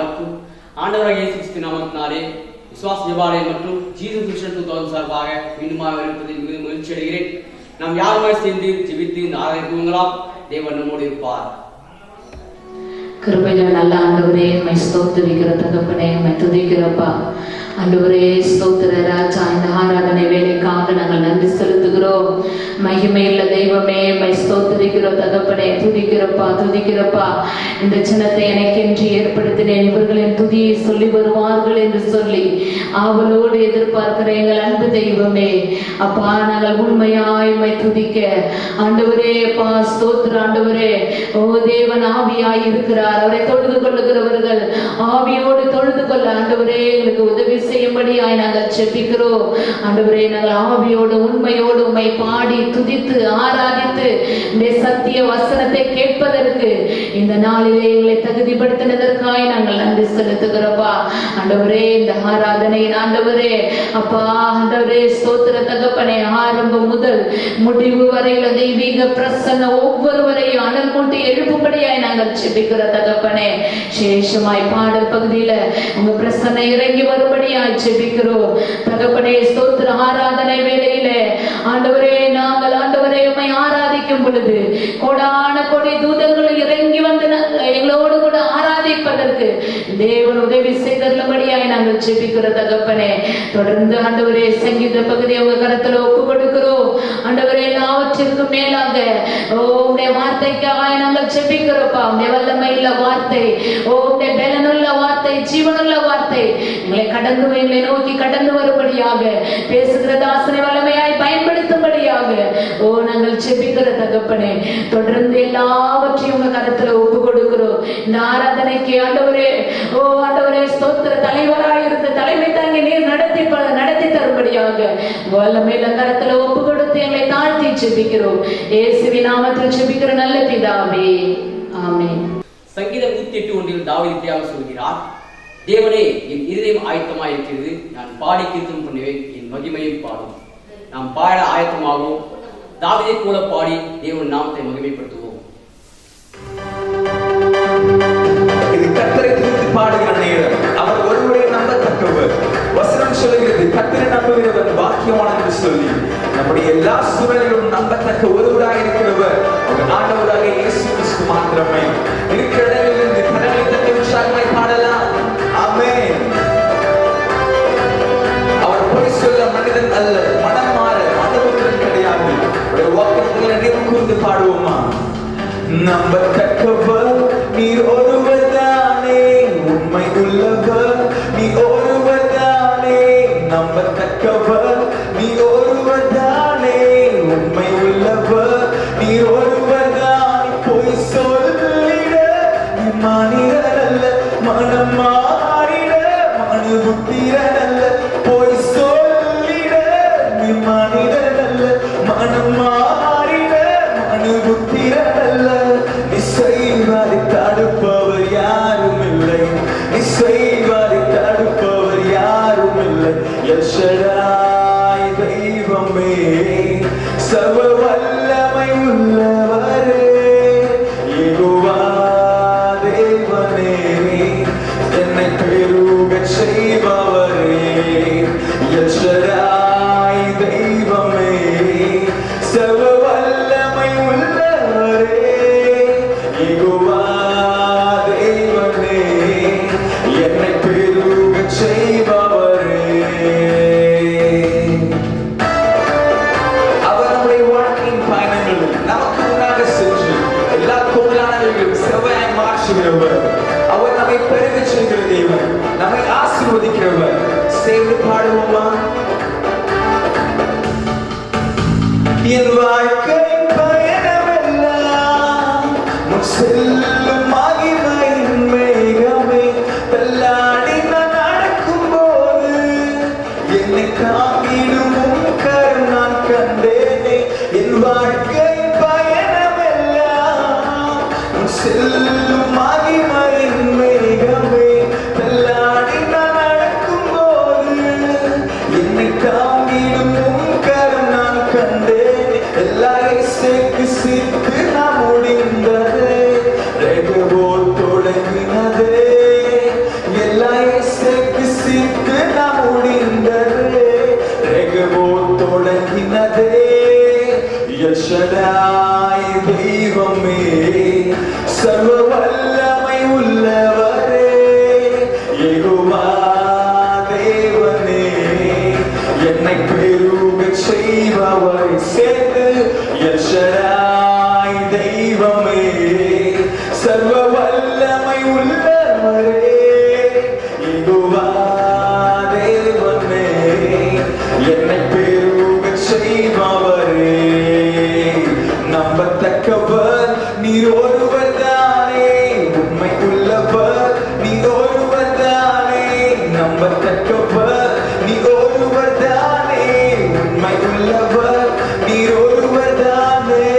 யாவருக்கும் ஆண்டவராகிய இயேசு கிறிஸ்து நாமத்தினாலே விசுவாச ஜெபாலயம் மற்றும் ஜீசஸ் மிஷன் 2000 சார்பாக மீண்டுமாக இருப்பதில் மிகவும் மகிழ்ச்சி அடைகிறேன். நாம் யாருமாய் சேர்ந்து ஜெபித்து ஆராதிக்குவங்களாம். தேவன் நம்மோடு இருப்பார். கிருபையில நல்ல ஆண்டவரே, மை ஸ்தோத்திரிக்கிற தகப்பனே, மை துதிக்கிறப்பா. ஆண்டவரே ஸ்தோத்திர ராஜா, இந்த ஆராதனை வேலைக்காக நாங்கள் நன்றி செலுத்துகிறோம். மகிமையுள்ள தெய்வமே, மை ஸ்தோத்திரிக்கிறோம் தகப்பனே, துதிக்கிறப்பா. இந்த சின்னத்தை எனக்கென்று ஏற்படுத்தினேன், இவர்களின் துதியை சொல்லி வருவார்கள் என்று சொல்லி ஆவலோடு எதிர்பார்க்கிற எங்கள் அன்பு தெய்வமே, அப்பா நாங்கள் உண்மையாய் மை துதிக்க ஆண்டவரே, அப்பா ஸ்தோத்திர ஆண்டவரே, ஓ தேவன் ஆவியாய் இருக்கிறார். அவரை தொழுது கொள்ளுகிறவர்கள் ஆவியோடு தொழுது கொள்ள ஆண்டவரே எங்களுக்கு உதவி செய்யும்படியாய் நாங்கள் செபிக்கிறோம். ஆண்டவரே, நாங்கள் ஆவியோடு உண்மையோடு உம்மை பாடி துதித்து ஆராதித்து இந்த சத்திய வசனத்தை கேட்பதற்கு இந்த நாளிலே எங்களை தகுதிப்படுத்தினதற்காய் நாங்கள் நன்றி செலுத்துகிறோம்ப்பா. ஆண்டவரே, இந்த ஆராதனையின் ஆண்டவரே அப்பா ஆண்டவரே ஸ்தோத்திர தகப்பனே, ஆரம்பம் முதல் முடிவு வரையில தெய்வீக பிரசன்ன ஒவ்வொருவரையும் அனல் மூட்டி எழுப்பும்படியாய் நாங்கள் செபிக்கிற தகப்பனே, சேஷமாய் பாடல் பகுதியில உங்க பிரசன்ன இறங்கி வரும்படியாய் செபிக்கிறோம் தகப்பனே. ஸ்தோத்திர ஆராதனை வேளையில ஆண்டவரே, நாங்கள் ஆண்டவரே உம்மை ஆராதிக்கும் பொழுது கோடான கோடி தூதர்கள் இறங்கி வந்து எங்களோடு கூட ஆராதிப்பதற்கு தேவன் உதவி செய்தருளும்படியாய் நாங்கள் செபிக்கிற தகப்பனே. தொடர்ந்து ஆண்டவரே சங்கீத பகுதியை உங்க கரத்துல ஒப்பு கொடுக்கிறோம் ஆண்டவரே. எல்லாவற்றிற்கும் மேலாக உங்களுடைய வார்த்தைக்காக நாங்கள் செபிக்கிறோம்ப்பா. உங்களுடைய வல்லமையுள்ள வார்த்தை, உங்களுடைய பலனுள்ள வார்த்தை, ஜீவனுள்ள வார்த்தை எங்களை கடந்து எங்களை நோக்கி கடந்து வரும்படியாக பேசுகிற தாசனை வல்லமையாய் பயன்படுத்தும்படியாக நாங்கள் செபிக்கிற தகப்பனே. தொடர்ந்து எல்லாவற்றையும் உங்க கரத்துல ஒப்பு கொடுக்கிறோம். இந்த ஆராதனைக்கு ஆண்டவரே ஆண்டவரே ஸ்தோத்திர தலைவராய் இருந்த தலைமை தாங்கி நீர் நடத்தி தரும்படியாக வல்லமையில கரத்துல ஒப்பு கொடுத்து எங்களை தாழ்த்தி செபிக்கிறோம். இயேசுவின் நாமத்தில் செபிக்கிற நல்ல பிதாவே, ஆமென். சங்கீதம் 108:1 தாவீது இப்படியாக சொல்கிறார், தேவனே என் இருதயம் ஆயத்தமாய் இருக்கிறது, நான் பாடி கீர்த்தனம் பண்ணுவேன், என் மகிமையை பாடும். நாம் பாட ஆயத்தமாகவும் தாவீதை போல பாடி தேவன் நாமத்தை மகிமைப்படுத்துவோம். இது கர்த்தரை துதித்து பாடுகிற நேரம். அவர் ஒருவரே நம்பத்தக்கவர். வசனம் சொல்கிறது, கர்த்தரை நம்புகிறவன் பாக்கியவான் என்று சொல்லி நம்முடைய எல்லா சூழலிலும் நம்பத்தக்க ஒருவராக இருக்கிறவர் அவர் ஆண்டவராக இயேசு கிறிஸ்து மாத்திரமே. இருக்கிற இடங்களிலிருந்து கரங்களை தட்டி உற்சாகமாய் பாடலாம். ஆமென். அவர் பொய் சொல்ல மனிதன் அல்ல, மனம் மாற மனமுத்திரன் கிடையாது. வாக்குகளை நினைவு கூர்ந்து பாடுவோமா? நம்பத்தக்கவர் நீர் ஒருவர் தானே, உண்மை உள்ளவர் நீ ஒருவர் தானே. நம்பத்தக்கவர் நீ ஒருவர் தானே, உண்மை உள்ளவர் நீ ஒருவர் தானே. பொய் சொல்லிட நீ மனிதன் அல்ல, மனம் மாறிட மனுபுத்திரன் அல்ல. பொய் சொல்லிட நீ மனிதன் அல்ல, மனம் மாறிட மனுபுத்திரன் அல்ல. நீ செய்வதை தடுப்பவர் யாரும் இல்லை, நீ செய்வதை தடுப்பவர் யாரும் இல்லை. எல் ஷடாய் தெய்வமே, சர்வ வல்லமை உள்ளவரே, யெகோவா தேவனே, என்னை பெருகச் செய்பவரே. எல் ஷடாய் தெய்வமே, சர்வ வல்லமை உள்ளவரே, யெகோவா தேவனே, என்னை பெருகச் செய்பவரே. அவர் நம்முடைய வாழ்க்கையின் பயணங்களில் நமக்கு முன்னாக சென்று எல்லா கோவிலானவர்களும் செவ்வாய் மாற்றுகிறவர். அவர் நம்மை பெருகச் செய்கிற தேவன், நம்மை ஆசீர்வதிக்கிறவர். சேர்ந்து பாடுவோமா? என் வாழ்க்கையின் பயணமெல்லாம் முன் செல்லும் மகிமையின் மேகமே. தள்ளாடி நான் நடக்கும் போது என்னை காங்கிடும் உம் கரம் நான் கண்டேனே. என் வாழ்க்கையின் பயணமெல்லாம் முன் செல்லும் மகிமையின் மேகமே. தள்ளாடி நான் நடக்கும் போது என்னை காங்கிடும் உம் கரம் நான் கண்டேனே. எல்லாரை சேர்த்து சித்து நான் முடிந்ததே, ரேகபோல் தொடங்கினதே. தொடங்கினதே எல் ஷடாய் தெய்வமே, சர்வ வல்லமை உள்ளவரே, யெகோவா தேவனே, என்னை பெருகச் செய்பவரை சேர்த்து எல் ஷடாய் தெய்வமே, சர்வ வல்லமை உள்ளவரே, யெகோவா தேவனே, என்னை பெருகச் செய்பவரே, நம்பத்தக்கவர் நீர் ஒருவர் தானே, உண்மை உள்ளவர் நீர் ஒருவர் தானே, நம்பத்தக்கவர் நீர் ஒருவர் தானே, உண்மை உள்ளவர் நீர் ஒருவர் தானே.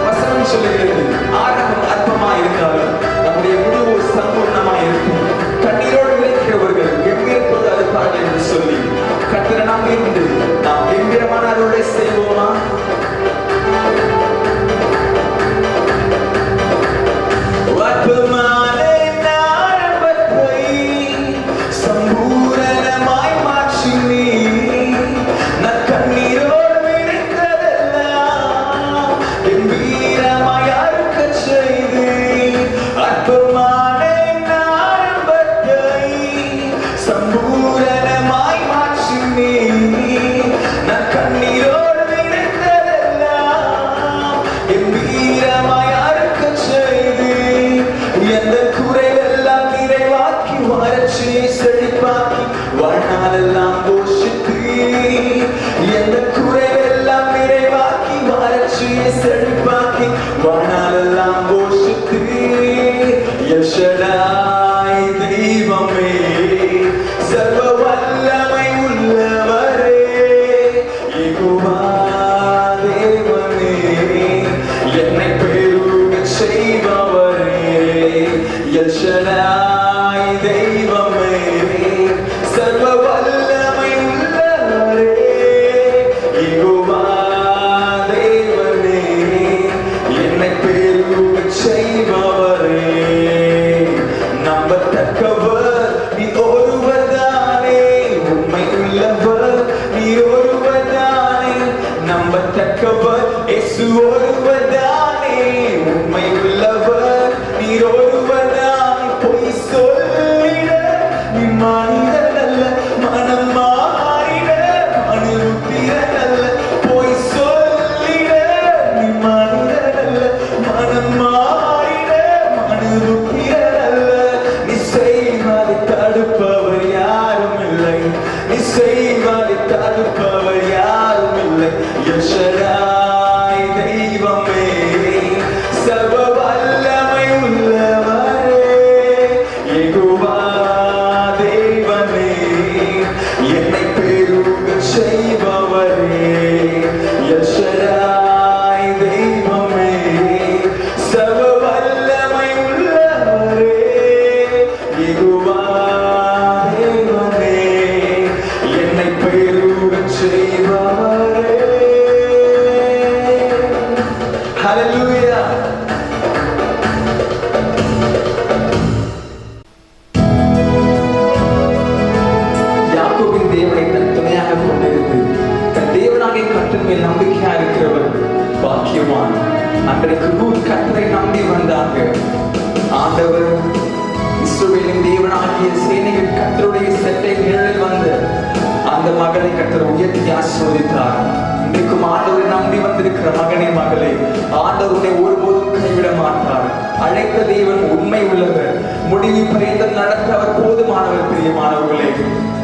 வசனம் சொல்லுகிறது, ஆரம்பம் அற்பமாய் இருந்தாலும் நம்முடைய முடிவு சம்பூர்ணமாய் இருக்கும். கண்ணீரோடு விளைக்கிறவர்கள் கம்பீரத்தோடு அறுப்பார்கள் என்று சொல்லி கர்த்தரை நாம் இருந்து நாம் கம்பீரமான அருளை செய்வோமா? அற்பமான ஆரம்பத்தை சம்பூரணமாய் மாற்றினீ, நற்கண்ணீரோடு விளைத்ததெல்லாம் கம்பீரமாய் அறுக்கச் செய்து, அற்பமான ஆரம்பத்தை சம்பூரணமாய் மாற்றினீ, நற்கண்ணீரோடு விளைத்ததெல்லாம் கம்பீரமாய் அறுக்கச் செய்து, எந்த குறைவெல்லாம் நிறைவாக்கி வறட்சியை செழிப்பாக்கி வாழ்நாளெல்லாம் போஷித்து, எந்த குறைவெல்லாம் நிறைவாக்கி வறட்சியை செழிப்பாக்கி வாழ்நாளெல்லாம் போஷித்து, எல் ஷடாய் தெய்வமே, சர்வ வல்லமை உள்ளவரே, யெகோவா தேவனே, என்னை பெருகச் செய்பவரே, எல் ஷடாய் தெய்வமே, சர்வ வல்லமை உள்ளவரே, யெகோவா தேவனே, என்னை பெருகச் செய்பவரே, நம்பத்தக்கவர் நீ ஒருவர் தானே, உண்மை உள்ளவர் நீ ஒருவர் தானே, நம்பத்தக்கவர் இயேசு ஒருவர் தானே, உண்மை உள்ளவர் நீ ஒருவர் தானே, பொய் சொல்லிட நீ மனிதன் அல்ல, மனம் மாறிட மனுத்திரன் அல்ல, பொய் சொல்லிட நீ மனிதன் அல்ல, மனம் மாறிட மனுத்திரன் அல்ல, நீ செய்வதை தடுப்பவர் யாரும் இல்லை, நீ செய்வதை தடுப்பவர் யாரும் இல்லை, எல் ஷடாய் தெய்வமே, சர்வ வல்லமை உள்ளவரே, யெகோவா தேவனே, என்னை பெருகச் செய்பவரே, எல் ஷடாய் தெய்வமே, சர்வ வல்லமை உள்ளவரே, யெகோவா தேவனே, என்னை பெருகச் செய்பவரே. Hallelujah. யாக்கோபின் தேவனை தன் துணையாக கொண்டிருந்து தன் தேவனாகிய கர்த்தர் மேல் நம்பிக்கையா இருக்கிறவர் பாக்கியவான். அன்றைக்கு ரூத் கர்த்தரை நம்பி வந்தாங்க. ஆண்டவர் இஸ்ரவேலின் தேவனாகிய சேனைகள் கர்த்தருடைய செட்டை நிழலில் வந்த அந்த மகளை கர்த்தர் உயர்த்தி ஆசீர்வதித்தார். இன்றைக்கும் ஆண்டவரை நம்பி வந்திருக்கிற மகனே மகளே, ஆண்டவரை ஒருபோதும் கைவிட மாட்டார். அழைத்த தேவன் உண்மை உள்ளவர், முடிவு பரியந்த நடத்த அவர் போதுமானவர். பிரியமானவர்களே,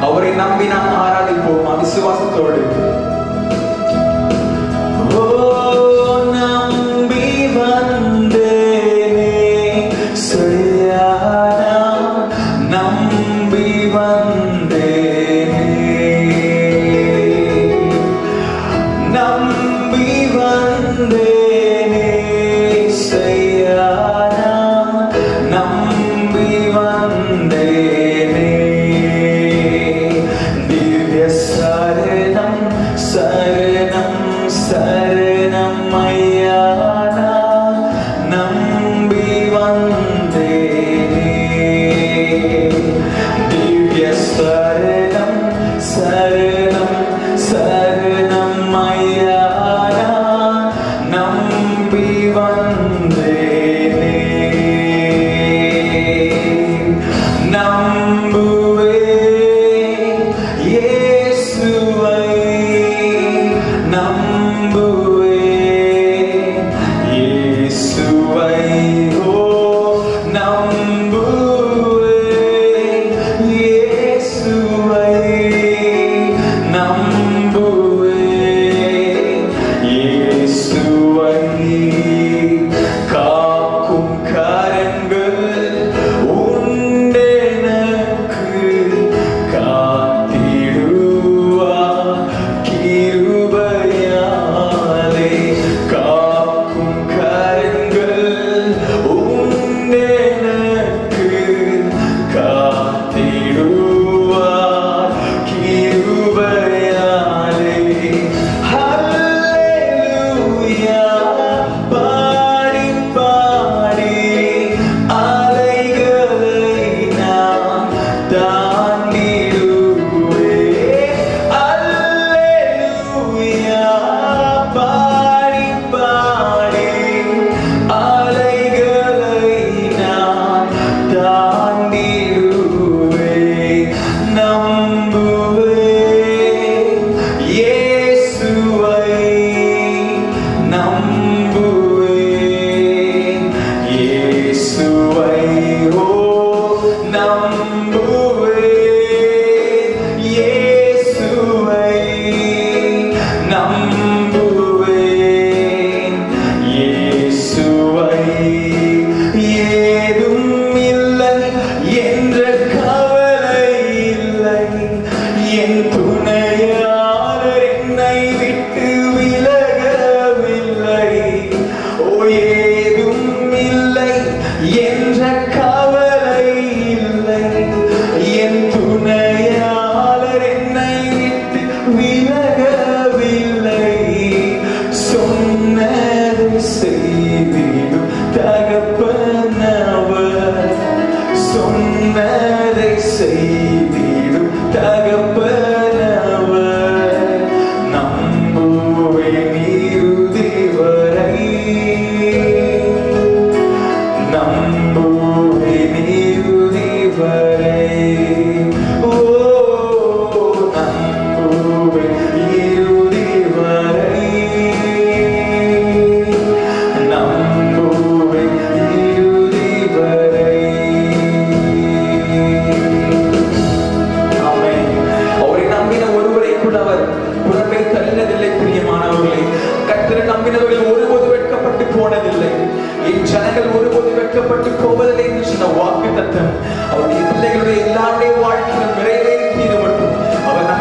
அவரை நம்பி நாம் ஆராதிப்போம் விசுவாசத்தோடு. நம்பி வந்தேனே சரியானா, நம்பி வந்தேனே, நம்பி வந்தேனே சரியானா, நம்பி வந்தேனே, திவ்ய சரணம்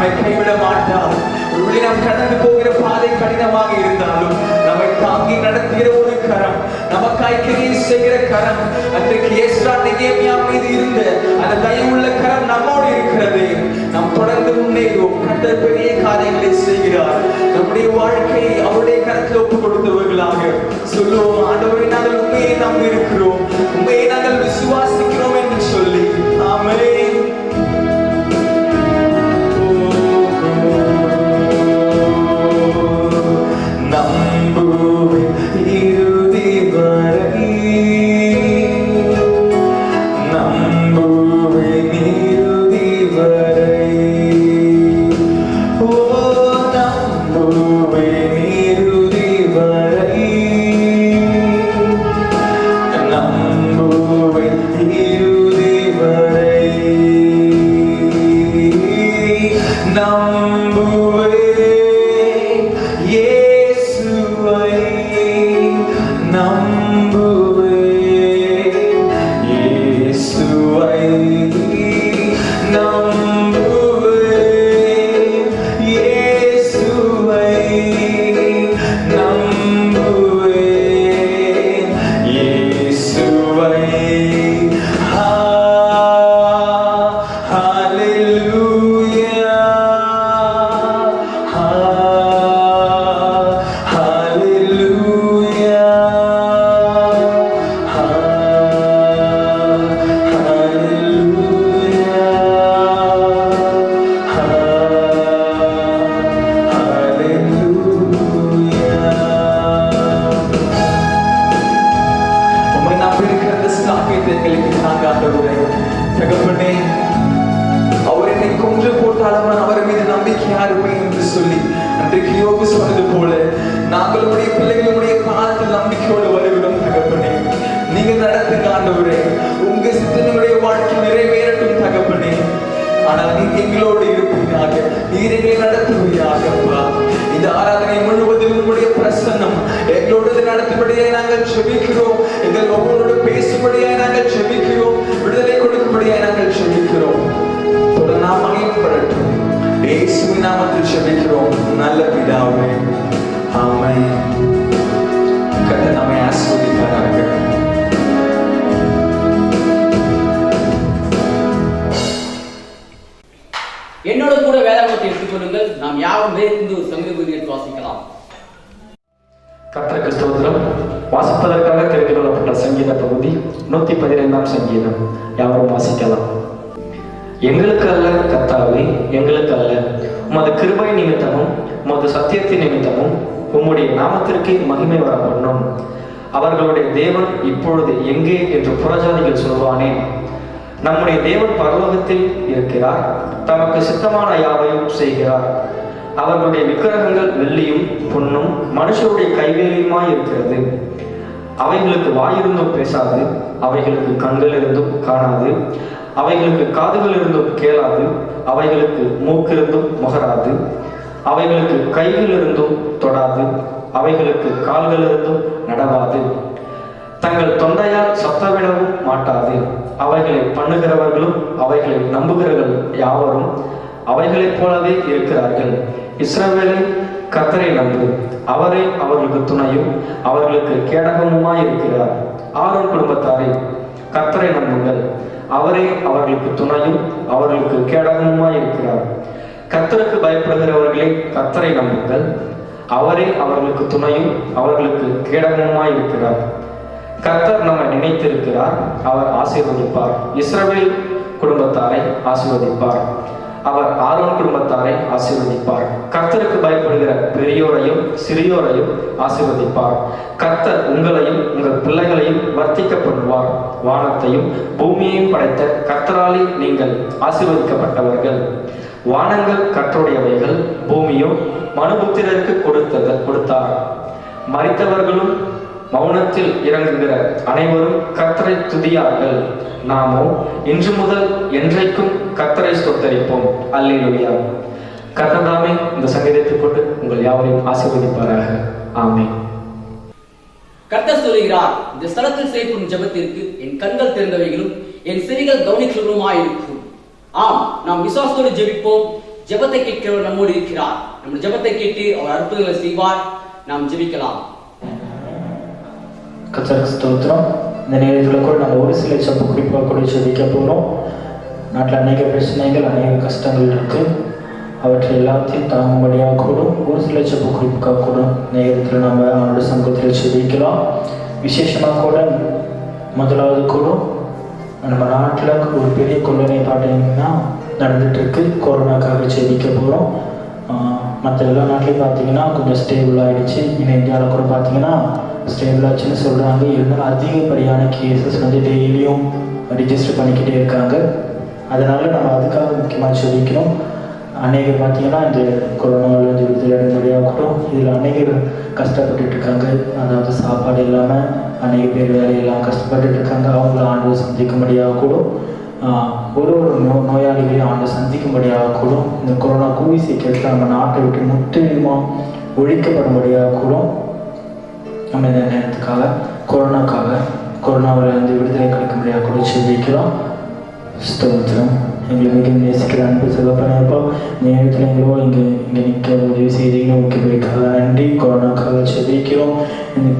நம்மை கைவிட மாட்டார். ஒருவேளை நாம் கடந்து போகிற பாதை கடினமாக இருந்தாலும் நம்மை தாங்கி நடத்துகிற ஒரு கரம், நமக்காய் கிரியை செய்கிற கரம், அன்றைக்கு எஸ்ரா நெகேமியா மீது இருந்த அந்த தயவுள்ள கரம் நம்மோடு இருக்கிறது. நாம் தொடர்ந்து முன்னேறுவோம். கர்த்தர் பெரிய காரியங்களை செய்கிறார். நம்முடைய வாழ்க்கையை அவருடைய கரத்தில் ஒப்புக் கொடுத்தவர்களாக சொல்லுவோம், ஆண்டவரே நாங்கள் உண்மையை நம்பி இருக்கிறோம், உண்மையை நாங்கள் விசுவாசிக்கிறோம் என்று சொல்லி. ஆமென். நம்புவேன் இறுதி வரை, நம்புவேன் இறுதி வரை, ஓ நம்புவேன் இறுதி வரை, நம்புவேன் இறுதி வரை, நம்புவேன் இயேசுவை, நம்புவேன் இயேசுவை, நம்புவேன் இயேசுவை, நம்புவேன் இயேசுவை. ஹalleluya, hallelujah, உம்மை நம்பியிருக்கிற அந்த ஸ்லாக்கியத்தை எங்களுக்கு தாங்க ஆண்டவரே. தகப்பனே, அவர் என்னை கொன்று போட்டாலும் நான் அவர் மீது நம்பிக்கையா இருப்பேன் என்று சொல்லி அன்றைக்கு யோபு சொன்னது போல நாங்களுடைய பிள்ளைகளுடைய காலத்தில் நம்பிக்கையோடு வருகிறோம். தகப்பனே, நீங்க நடத்துங்க ஆண்டவரே. உங்க சித்தனுடைய வாழ்க்கை நிறைவேறட்டும் தகப்பனே. ஆனால் நீங்க எங்களோடு இருப்பீராக, நீர் எங்களை நடத்துவீராகப்பா. இந்த ஆராதனை முழுவதும் உங்களுடைய பிரசன்னம் எங்களோடு நடத்தும்படியாய் நாங்கள் செபிக்கிறோம். எங்கள் ஒவ்வொருவரோடு பேசும்படியாய் நாங்கள் செபிக்கிறோம். விடுதலை கொடுக்கும்படியாய் நாங்கள் செபிக்கிறோம். தொடர் நாமம் படட்டும். இயேசுவின் நாமத்தில் செபிக்கிறோம் நல்ல பிதாவே, ஆமென். கர்த்தர் நம்மை ஆசீர்வதிப்பாராக. என்னோட கூட வேதாகமத்தை எடுத்துக்கொள்ளுங்கள். நாம் யாரும் வேறு ஒரு சங்கீத வாசிக்கலாம். கர்த்தருக்கு ஸ்தோத்திரம். வாசிப்பதற்காக தெரிந்து கொள்ளப்பட்ட சங்கீத பகுதி 115ஆம் சங்கீதம். யாவரும் வாசிக்கலாம். எங்களுக்கு அல்ல கர்த்தாவே, எங்களுக்கு அல்ல, உமது கிருபை நிமித்தமும் உமது சத்தியத்தின் நிமித்தமும் உம்முடைய நாமத்திற்கு மகிமை வர பண்ணும். அவர்களுடைய தேவன் இப்பொழுது எங்கே என்று புறஜாதிகள் சொல்வானேன். நம்முடைய தேவன் பரலோகத்தில் இருக்கிறார், தமக்கு சித்தமான யாவையும் செய்கிறார். அவர்களுடைய விக்கிரகங்கள் வெள்ளியும் பொன்னும் மனுஷருடைய கைவேலையுமாய் இருக்கிறது. அவைகளுக்கு வாயிருந்தும் பேசாது, அவைகளுக்கு கண்கள் இருந்தும் காணாது, அவைகளுக்கு காதுகள் இருந்தும் கேளாது, அவைகளுக்கு மூக்கிருந்தும் முகராது, அவைகளுக்கு கைகள் இருந்தும் தொடாது, அவைகளுக்கு கால்கள் இருந்தும் நடவாது, தங்கள் தொண்டையால் சத்தமிடவும் மாட்டாது. அவைகளை பண்ணுகிறவர்களும் அவைகளை நம்புகிறவர்கள் யாவரும் அவைகளைப் போலவே இருக்கிறார்கள். இஸ்ரவேலை கர்த்தரை நம்பு, அவரே அவர்களுக்கு துணையும் அவர்களுக்கு கேடகமுமாய் இருக்கிறார். ஆரோன் குடும்பத்தாரே, கர்த்தரை நம்புங்கள், அவரே அவர்களுக்கு துணையும் அவர்களுக்கு கேடகமுமாய் இருக்கிறார். கர்த்தருக்கு பயப்படுகிறவர்களே, கர்த்தரை நம்புங்கள், அவரே அவர்களுக்கு துணையும் அவர்களுக்கு கேடகமுமாய் இருக்கிறார். கர்த்தர் நம்மை நினைத்திருக்கிறார், அவர் ஆசீர்வதிப்பார். இஸ்ரவேல் குடும்பத்தாரை ஆசீர்வதிப்பார், அவர் ஆரோன் குடும்பத்தாரை ஆசீர்வதிப்பார். கர்த்தருக்கு பயப்படுகிற பெரியோரையும் சிறியோரையும் ஆசீர்வதிப்பார். கர்த்தர் உங்களையும் உங்கள் பிள்ளைகளையும் வர்த்திக்க பண்ணுவார். வானத்தையும் பூமியையும் படைத்த கர்த்தராலே நீங்கள் ஆசீர்வதிக்கப்பட்டவர்கள். வானங்கள் கர்த்தருடையவைகள், பூமியும் மனுபுத்திரருக்கு கொடுத்தார். மரித்தவர்களும் மௌனத்தில் இறங்குகிற அனைவரும் கர்த்தரை துதியார்கள். நாமோ இன்று முதல் என்றைக்கும் கர்த்தரை ஸ்தோத்தரிப்போம். அல்லேலூயா. கர்த்தர் தாமே இந்த சங்கீதத்தை கொண்டு உங்கள் யாவரையும் ஆசீர்வதிப்பாராக. ஆமென். கர்த்தர் சொல்லுகிறார், இந்த ஸ்தலத்தில் செய்யப்படும் ஜெபத்திற்கு என் கண்கள் திறந்தவைகளும் என் செவிகள் கவனிக்கிறவருமாயிருக்கும். ஆம், நாம் விசுவாசத்தோடு ஜெபிப்போம். ஜெபத்தை கேட்கிறவர் நம்மோடு இருக்கிறார். நம்ம ஜெபத்தை கேட்டு அவர் அற்புதங்களை செய்வார். நாம் ஜெபிக்கலாம். கர்த்தருக்கு ஸ்தோத்திரம். இந்த நேரத்தில் கூட நம்ம ஒரு சில ஜெப குறிப்பாக கூட ஜெபிக்க போகிறோம். நாட்டில் அநேக பிரச்சனைகள், அநேக கஷ்டங்கள் இருக்கு. அவற்றை எல்லாத்தையும் தாங்கும்படியாக கூடும் ஒரு சில ஜெப குறிப்புக்காக கூட நேரத்தில் நம்ம அவனோட சமூகத்தில் ஜெபிக்கலாம். விசேஷமாக கூட முதலாவது கூட நம்ம நாட்டில் ஒரு பெரிய கொள்ளனை பார்த்தீங்கன்னா நடந்துட்டு இருக்கு. கொரோனாக்காக ஜெபிக்க போகிறோம். மற்ற எல்லா நாட்டிலையும் பார்த்தீங்கன்னா கொஞ்சம் ஸ்டேபிள் ஆகிடுச்சு. இன்னும் இந்தியாவில் கூட பார்த்தீங்கன்னா ஸ்டேபிள் ஆச்சுன்னு சொல்கிறாங்க. இருந்தாலும் அதிகப்படியான கேசஸ் வந்து டெய்லியும் ரிஜிஸ்டர் பண்ணிக்கிட்டே இருக்காங்க. அதனால் நம்ம அதுக்காக முக்கியமாக ஜெபிக்கணும். அநேகர் பார்த்தீங்கன்னா இந்த கொரோனாவில் வந்து விடுதலையாகட்டும், இதில் அநேகர் கஷ்டப்பட்டுட்டு இருக்காங்க. அதாவது சாப்பாடு இல்லாமல் அநேக பேர் வேலையெல்லாம் கஷ்டப்பட்டுட்டு இருக்காங்க. அவங்கள ஆண்டு சந்திக்கும்படியாக கூட ஒரு நோயாளிகளையும் ஆண்டு சந்திக்கும்படியாக கூட இந்த கொரோனா கூடி சீக்கிரத்தில் நம்ம நாட்டை விட்டு முற்றிலுமாக ஒழிக்கப்படும்படியாக கூட நம்ம இந்த நேரத்துக்காக கொரோனாவில் இருந்து விடுதலை கிடைக்கும்படியாக கூட ஜெபிக்கிறோம். ஸ்தோத்திரம். எங்களை மிக நேசிக்கிற அன்பு சிவப்பனையப்பா, நேரத்தில் எங்களோ இங்கே நிற்க உதவி செய்திகளும் முக்கியமைக்காக நன்றி. கொரோனாக்காக ஜெபிக்கிறோம்.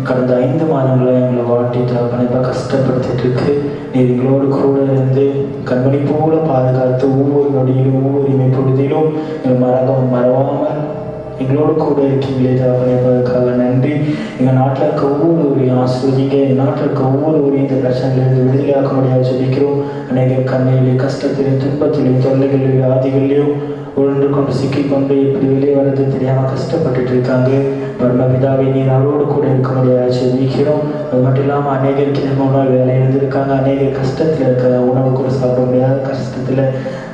கடந்த 5 மாதங்களாக எங்களை வாட்டி தகப்பனைப்பா கஷ்டப்படுத்திட்டு இருக்கு. நீர் எங்களோடு கூட இருந்து கண்மணி போல பாதுகாத்து ஒவ்வொரு நொடியிலும் ஒவ்வொரு இமைப்பொழுதிலும் எங்கள் மறவாமல் எங்களோடு கூட இருக்கீங்களே தகப்பனைப்பதற்காக நன்றி. எங்கள் நாட்டில் இருக்க ஒவ்வொருவரையும் ஆசிர்வதிங்க. எங்கள் நாட்டில் இருக்க ஒவ்வொருவரையும் இந்த பிரச்சனையிலிருந்து விடுதலையாக்க முடியாது ஜெபிக்கிறோம். அநேக கண்ணையிலையும் கஷ்டத்திலையும் துன்பத்திலையும் தொல்லைகளையும் வியாதிகளையும் உழன்று கொண்டு சிக்கிக்கொண்டு எப்படி வெளியே வர்றது தெரியாமல் கஷ்டப்பட்டுட்டு இருக்காங்க. பரமபிதாவை நீர் அவரோடு கூட இருக்க முடியாது ஜெபிக்கிறோம். அது மட்டும் இல்லாமல் அநேகர் கிழமை வேலை இருந்திருக்காங்க. அநேகர் கஷ்டத்தில் இருக்க உணவு கூட சாப்பிட முடியாத கஷ்டத்தில்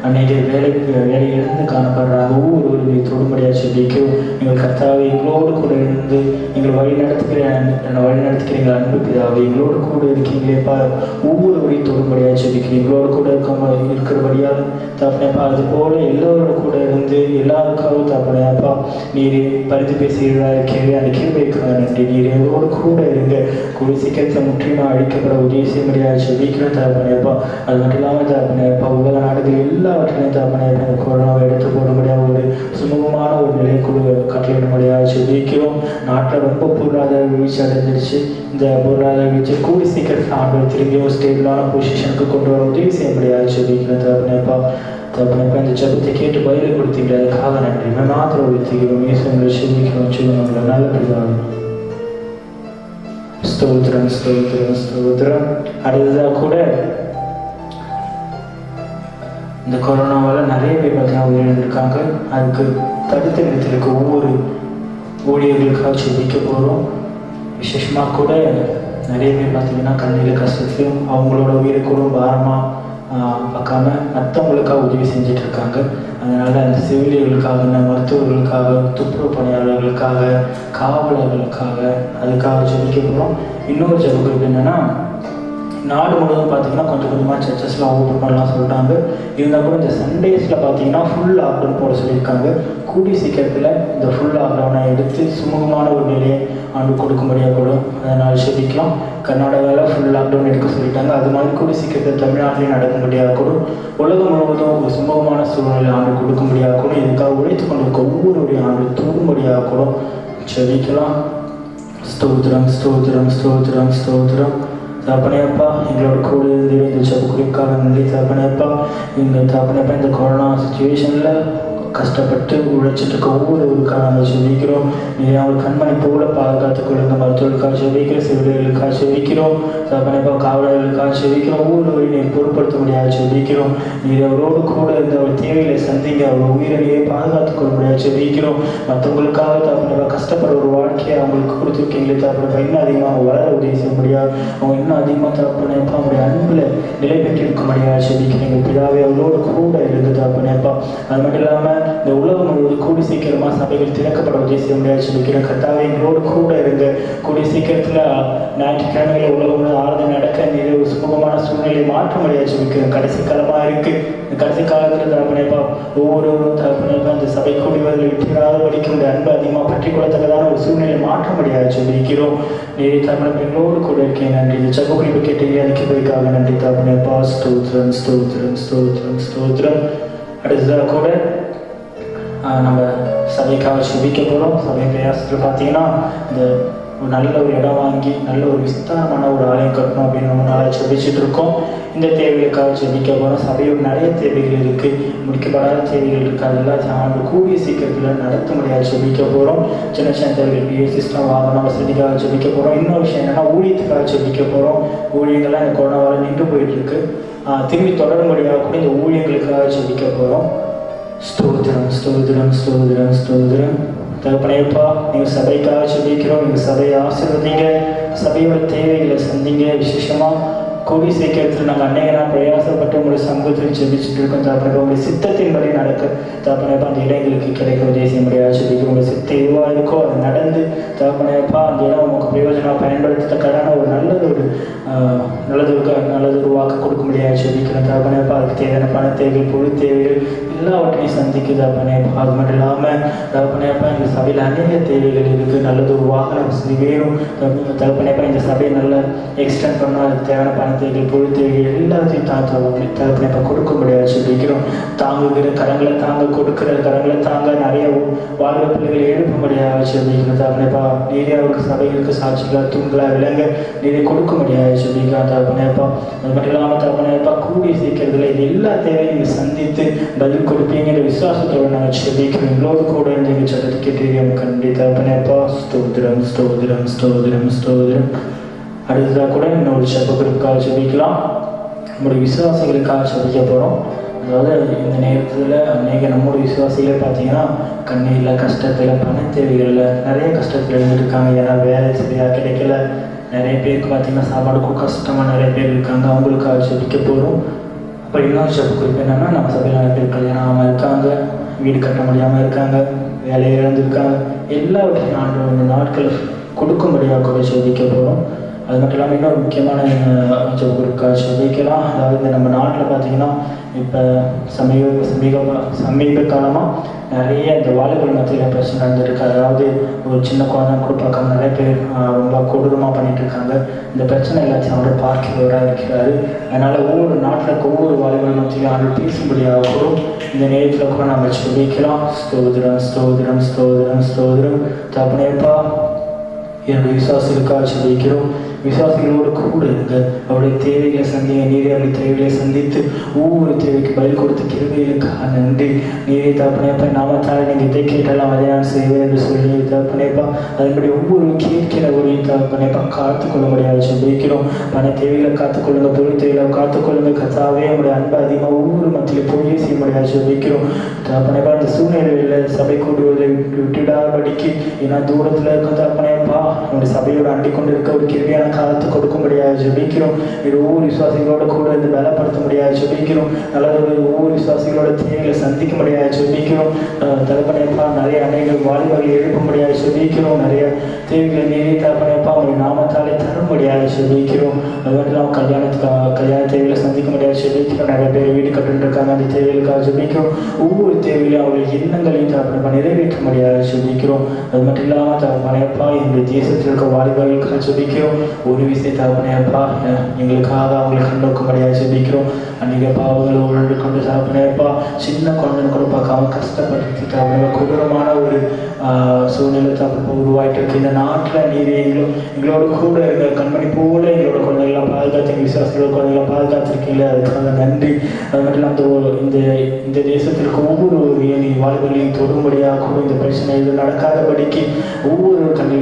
அநேகர் வேலையிலிருந்து காணப்படுறாங்க. ஒவ்வொருவரையும் தொடும்படியாக ஜெபிக்கிறோம். எங்கள் கர்த்தாவை எங்களோடு கூட இருந்து எங்களை வழிநடத்துகிறீங்க அன்பு பிதாவை எங்களோடு கூட இருக்கீங்களேப்பா. ஒவ்வொருவரையும் தொடும்படியாக ஜெபிக்கிறீங்க. எங்களோடு கூட இருக்கிறபடியாக தப்பனைப்பா அது போல எல்லோரோட கூட இருந்து எல்லாருக்காகவும் தப்பனையாப்பா நீர் பரிந்து பேசுகிறதா இருக்கிறது. அந்த கிருபைக்காக நன்றி. நீர் எங்களோடு கூட இருங்க. கூடிய சீக்கிரத்தில் முற்றிலுமாக அழிக்கப்பட உதவி செய்ய முடியாது ஜெபிக்கிறோம் தப்பனையப்பா. அது மட்டும் இல்லாமல் தப்பனையப்பா உலக நாடுகள் எல்லாவற்றிலையும் தப்பனையப்பா இந்த கொரோனாவை எடுத்து போட முடியாது ஒரு சுமூகமான ஒரு நிலை கட்டளையிட முடியாது ஜெபிக்கிறோம். நாட்டில் ரொம்ப பொருளாதார வீழ்ச்சி அடைஞ்சிருச்சு. இந்த பொருளாதார வீழ்ச்சி கூடி சீக்கிரத்தில் ஆண்டு திரும்பியும் ஸ்டேபிளான பொசிஷனுக்கு கொண்டு வர உதவி செய்ய முடியாது ஜெபிக்கிறோம் தப்பனைப்பா. இந்த ஜபத்தை கேட்டு பதில் கொடுத்தீங்க. அதுக்காக நன்றி. மாத்திரம் உயர்த்திக்கிறோம். இயேசுவை ஜெபிக்கிறோம். சொல்லுங்க நல்ல பிதாவே. ஸ்தோத்திரம் ஸ்தோத்திரம் ஸ்தோத்திரம். அடுத்ததாக கூட இந்த கொரோனாவால் நிறைய பேர் பார்த்தீங்கன்னா உயிரிழந்திருக்காங்க. அதுக்கு தடுத்து நிறுத்திருக்க ஒவ்வொரு ஊழியர்களுக்காக ஜெபிக்க போகிறோம். விசேஷமாக கூட நிறைய பேர் பார்த்தீங்கன்னா கண்ணீர் கஷ்டத்தையும் அவங்களோட உயிரை கூட பாரமாக பார்க்காம மற்றவங்களுக்காக உதவி செஞ்சுட்டு இருக்காங்க. அதனால் அந்த செவிலியர்களுக்காக, மருத்துவர்களுக்காக, துப்புரவு பணியாளர்களுக்காக, காவலர்களுக்காக அதுக்காக ஜெபிக்க போகிறோம். இன்னொரு ஜெபம் என்னென்னா நாடு முழுவதும் பார்த்தீங்கன்னா கொஞ்சம் கொஞ்சமாக சர்ச்சஸ்லாம் ஓப்பன் பண்ணலாம் சொல்லிட்டாங்க. இருந்தால் கூட இந்த சண்டேஸில் பார்த்தீங்கன்னா ஃபுல் லாக்டவுன் போட சொல்லியிருக்காங்க. கூடிய சீக்கிரத்தில் இந்த ஃபுல் லாக்டவுனை எடுத்து சுமூகமான ஒரு நிலையை ஆண்டு கொடுக்கும்படியாக கூட அதனால் ஜெபிக்கலாம். கர்நாடகாவில் ஃபுல் லாக்டவுன் எடுக்க சொல்லிட்டாங்க. அது மாதிரி கூடிய சீக்கிரத்தில் தமிழ்நாட்டிலையும் நடக்கும்படியாக கூட உலகம் முழுவதும் ஒரு சுமூகமான சூழ்நிலை ஆண்டு கொடுக்கும்படியாக கூட இதுக்காக உழைத்து கொண்டிருக்க ஒவ்வொருவரையும் ஆண்டு தூங்கும்படியாக கூட ஜெபிக்கலாம். ஸ்தோத்திரம் ஸ்தோத்திரம் ஸ்தோத்திரம் ஸ்தோத்திரம். தகப்பனேப்பா எங்களோட கூட இருந்து இந்த ஜெப குறிப்புக்காக நன்றி தகப்பனேப்பா. தகப்பனேப்பா இந்த கொரோனா சுச்சுவேஷனில் கஷ்டப்பட்டு உழைச்சிட்டு இருக்க ஒவ்வொருவருக்காக நாங்கள் ஜெபிக்கிறோம். நீர் அவங்க கண்மணி போல பாதுகாத்துக் கொள்ளுங்க. மருத்துவர்களுக்காக ஜெபிக்கிறோம். செவிலியர்களுக்காக ஜெபிக்கிறோம். தகப்பனேப்பா காவலர்களுக்காக ஜெபிக்கிறோம். ஒவ்வொருவரையும் நீர் பொருட்படுத்த முடியாது ஜெபிக்கிறோம். நீர் அவரோடு கூட இருந்த அவர் தேவையை சந்திங்க. அவர் உயிரையே பாதுகாத்துக் கொள்ள முடியாது ஜெபிக்கிறோம். மற்றவங்களுக்காக தகப்பனேப்பா கஷ்டப்படுற ஒரு வாழ்க்கையை அவங்களுக்கு கொடுத்துருக்கீங்களே தகப்பனேப்பா இன்னும் அதிகமாக வளர உதவி செய்ய முடியாது. அவங்க இன்னும் அதிகமாக தகப்பனேப்பா அவருடைய அன்பில் நிலை பெற்றிருக்க முடியாது ஜெபிக்கிறீங்க. பிதாவே அவரோடு கூட இருந்து தகப்பனேப்பா. அது மட்டும் இல்லாமல் இந்த உலகம் முழுவதும் கூடி சீக்கிரமாக சபைகள் திறக்கப்பட உதவி செய்ய முடியாது சொல்லிக்கிற கர்த்தாவே எங்களோடு கூட இருங்க. கூடிய சீக்கிரத்தில் ஞாயிற்றுக்கிழமைகள் உலகம் ஆறுதல் நடக்க நிறைய சுமூகமான சூழ்நிலையை மாற்ற முடியாது சொல்லிக்கிறேன். கடைசி காலமாக இருக்கு. இந்த கடைசி காலத்தில் தகப்பனேப்பா ஒவ்வொருவரும் தகப்பனேப்பா இந்த சபை கூடியவர்களை விட்டுறாத வரைக்கும் இந்த அன்பு அதிகமாக பற்றி கொள்ளத்தக்கதான ஒரு சூழ்நிலையை மாற்ற முடியாது சொல்லிக்கிறோம். நீரை தகப்பனேப்பா எங்களோடு கூட இருக்கேன். நன்றி. இந்த ஜெப குறிப்பு கேட்டீங்க அதுக்கு போய்க்காக நன்றி தகப்பனேப்பா. ஸ்தோத்திரம் ஸ்தோத்திரம் ஸ்தோத்திரம் ஸ்தோத்திரம். அடுத்ததாக கூட நம்ம சபைக்காக செபிக்க போகிறோம். சபை பிரயாசத்தில் பார்த்தீங்கன்னா இந்த ஒரு நல்ல ஒரு இடம் வாங்கி நல்ல ஒரு விஸ்தாரமான ஒரு ஆலயம் கட்டணும் அப்படின்னு ரொம்ப நாளாக செபிச்சுட்டு இருக்கோம். இந்த தேவைகளுக்காக செபிக்க போகிறோம். சபையோட நிறைய தேவைகள் இருக்குது, முடிக்கப்படாத தேவைகள் இருக்குது. அது எல்லாத்தையும் ஆண்டு கூடிய சீக்கிரத்தில் நடத்த முடியாது செபிக்க போகிறோம். சின்ன சின்ன தேவைகள் பிஏ சிஸ்டம் வாகனம் வசதிக்காக செபிக்க போகிறோம். இன்னொரு விஷயம் என்னென்னா ஊழியத்துக்காக செபிக்க போகிறோம். ஊழியங்கள்லாம் இந்த கொரோனாவால் நின்று போயிட்டுருக்கு. திரும்பி தொடரும்படியாக கூட இந்த ஊழியங்களுக்காக செபிக்க போகிறோம். ஸ்தோத்திரம் ஸ்தோத்திரம் ஸ்தோத்திரம் ஸ்தோத்திரம். தகப்பனேப்பா, நீங்கள் சபைக்காக செபிக்கிறோம். நீங்கள் சபையை ஆசீர்வதிங்க, சபையோட தேவைகளை சந்திங்க. விசேஷமாக கூடி சீக்கிரத்தில் நாங்கள் அன்னைக்கு நாள் பிரயாசப்பட்டு உங்களுடைய சமூகத்தில் செபிச்சுட்டு இருக்கோம். தகப்பனேப்பா, உங்களுடைய சித்தத்தின்படி நடக்க தகப்பனேப்பா அந்த இடங்களுக்கு கிடைக்க உதவி செய்ய முடியாது செபிக்கிறோம். உங்களுடைய சித்தம் எதுவாக இருக்கோ அது நடந்து தகப்பனேப்பா அந்த இடம் உங்களுக்கு பிரயோஜனமாக பயன்படுத்தத்தக்கதான ஒரு நல்லதொரு வாக்கு கொடுக்க முடியாது செபிக்கிறோம். தகப்பனேப்பா அதுக்கு தேவையான பண தேவைகள், பொருள் தேவைகள் எல்லாவற்றையும் சந்திக்கு தகப்பனேப்பா. அது மட்டும் இல்லாமல் தகப்பனேப்பா இந்த சபையில் அநேக தேவைகள் இருக்குது. நல்லதொரு வாகன வசதி வேணும் தகப்பனேப்பா. இந்த சபையை நல்லா எக்ஸ்டெண்ட் பண்ணால் அதுக்கு தேவையான பண தேவைகள், பொருள் தேவைகள் எல்லாத்தையும் தகப்பனேப்பா கொடுக்க முடியாது செபிக்கிறோம். தாங்குகிற கரங்களை தாங்க, கொடுக்கிற கரங்களை தாங்க, நிறைய வாழ்வு பிள்ளைகளை எழுப்ப முடியாது செபிக்கிறோம். தகப்பனேப்பா நீரே அவருக்கு சபைகளுக்கு சாட்சிகளாக தூண்களாக விளங்க நீரை கொடுக்க முடியாது செபிக்கிறோம். தகப்பனேப்பா அது மட்டும் இல்லாமல் தகப்பனேப்பா கூடிய சீக்கிரத்தில் இது எல்லா தேவையும் நீங்கள் சந்தித்து பதில் கொடுப்பீங்கிற விசுவாசத்தோடு நாங்கள் செபிக்கிறோம். எங்களோடு கூட இந்த சட்டத்தை கேட்டு கண்டி தகப்பனேப்பா. ஸ்தோத்திரம் ஸ்தோத்திரம் ஸ்தோத்திரம் ஸ்தோத்திரம். அடுத்ததாக கூட இன்னொரு செபங்களுக்காக செபிக்கலாம். நம்முடைய விசுவாசிகளுக்காக செபிக்க போகிறோம். அதாவது இந்த நேரத்தில் அநேக நம்முடைய விசுவாசிகளை பார்த்தீங்கன்னா கண்ணீரில், கஷ்டத்தில், பண தேவைகளில் நிறைய கஷ்டத்தில் இருந்துருக்காங்க. ஏன்னா வேலை சரியாக கிடைக்கல. நிறைய பேருக்கு பார்த்தீங்கன்னா சாப்பாடுக்கும் கஷ்டமாக நிறைய பேர் இருக்காங்க. அவங்களுக்காக செபிக்க போகிறோம். அப்புறம் இன்னொரு செப்பு குறிப்பு என்னென்னா, நம்ம சபையில் நிறைய பேர் கல்யாணம் ஆகாமல் இருக்காங்க, வீடு கட்ட முடியாமல் இருக்காங்க, வேலையை இழந்திருக்காங்க. எல்லாவற்றையும் ஆண்டு இந்த நாட்கள் கொடுக்கும்படியாக கூட செபிக்க போகிறோம். அது மட்டும் இல்லாமல் இன்னொரு முக்கியமான ஜெபங்களுக்காக செபிக்கலாம். அதாவது நம்ம நாட்டில் பார்த்தீங்கன்னா இப்போ சமீப காலமாக நிறைய இந்த வாலிபல் மத்தியில் பிரச்சனை நடந்துருக்கு. அதாவது ஒரு சின்ன குழந்தை கூட பார்க்காம நிறைய பேர் ரொம்ப கொடூரமாக பண்ணிட்டு இருக்காங்க. இந்த பிரச்சனை எல்லாத்தையும் அவரோட பார்க்கிறவராக இருக்கிறாரு. அதனால் ஒவ்வொரு நாட்டில் இருக்க ஒவ்வொரு வாலிபல் மத்தியிலும் அவர்கள் பேசும்படியாக கூட இந்த நேரத்தில் கூட நம்ம செபிக்கலாம். ஸ்தோத்திரம் ஸ்தோத்திரம் ஸ்தோத்திரம் ஸ்தோத்திரம். தகப்பனேப்பா என்னுடைய விசுவாசிகளுக்காக செபிக்கிறோம். விசுவாசிகளோடு கூட இருங்க, அவருடைய தேவைகளை சந்திங்க. நீரே அவருடைய தேவைகளை சந்தித்து ஒவ்வொரு தேவைக்கு பதில் கொடுத்த கிருபைகளுக்காக நன்றி. நீரே தகப்பனேப்பா நாமத்தால் நீங்கள் இதை கேட்டாலும் அதை நான் செய்வேன் என்று சொல்லி தகப்பனேப்பா அதன்படி ஒவ்வொரு கேட்கிறவரையும் தகப்பனேப்பா காத்துக்கொள்ள முடியாது செபிக்கிறோம். பண தேவைகளை காத்துக்கொள்ளுங்க, பொருள் தேவைகளை காத்துக்கொள்ளுங்க. கத்தாவே நம்முடைய அன்பு அதிகமாக ஒவ்வொரு மத்தியில் போய் செய்ய முடியாது செபிக்கிறோம். தகப்பனேப்பா இந்த சூழ்நிலையில் சபை கூடுவதை விட்டுடாதபடிக்கு ஏன்னா தூரத்தில் இருக்கும் தகப்பனேப்பா நம்முடைய சபையோடு அண்டிக் கொண்டு இருக்க ஒரு கிருபையான காலத்தை கொடுக்க முடியாது ஜெபிக்கிறோம். இது ஒவ்வொரு விசுவாசிகளோட கூட இருந்து பலப்படுத்த முடியாது ஜெபிக்கிறோம். நல்லது ஒவ்வொரு விசுவாசிகளோட தேவைகளை சந்திக்க முடியாது ஜெபிக்கிறோம். தகப்பனேப்பா நிறைய அநேக வாலிபர்களை எழுப்ப முடியாது ஜெபிக்கிறோம். நிறைய தேவைகளை நீரே தகப்பனேப்பா உங்களுடைய நாமத்தாலே தர முடியாது ஜெபிக்கிறோம். அது மட்டும் இல்லாமல் கல்யாண தேவைகளை சந்திக்க முடியாது ஜெபிக்கிறோம். நிறைய பேர் வீடு கட்டுட்டு இருக்காங்க, அந்த தேவைகளுக்காக ஜெபிக்கிறோம். ஒவ்வொரு தேவையிலையும் அவருடைய எண்ணங்களையும் தகப்பனேப்பா நிறைவேற்ற முடியாது ஜெபிக்கிறோம். அது மட்டும் இல்லாமல் தகப்பனேப்பா எங்களுடைய தேசத்தில் இருக்க வாலிபர்களுக்காக ஜெபிக்கிறோம். ஒரு விஷயத்தை தகப்பனேப்பா எங்களுக்காக அவங்களை கண்டோக்கும்படியாக செபிக்கிறோம். அநேக பாவங்களை உணர்ந்து கொண்டு தகப்பனேப்பா சின்ன குழந்தைன்னு கூட பார்க்காம கஷ்டப்பட்டு தகப்பனேப்பா கொடூரமான ஒரு சூழ்நிலை தகப்பனேப்பா உருவாயிட்டு இருக்கு. இந்த நாட்டில் நீர் எங்களோட கூட இருக்க கண்மணி போல எங்களோட குழந்தைகள்லாம் பாதுகாத்து எங்கள் விசுவாசிகளோட குழந்தைகளாம் பாதுகாத்திருக்கீங்களே அதுக்காக நன்றி. அது மட்டும் இல்லாமல் இந்த தேசத்திற்கு ஒவ்வொரு வாழ்வுகளையும் தொடும்படியாக கூட இந்த பிரச்சனை இது நடக்காதபடிக்கு ஒவ்வொரு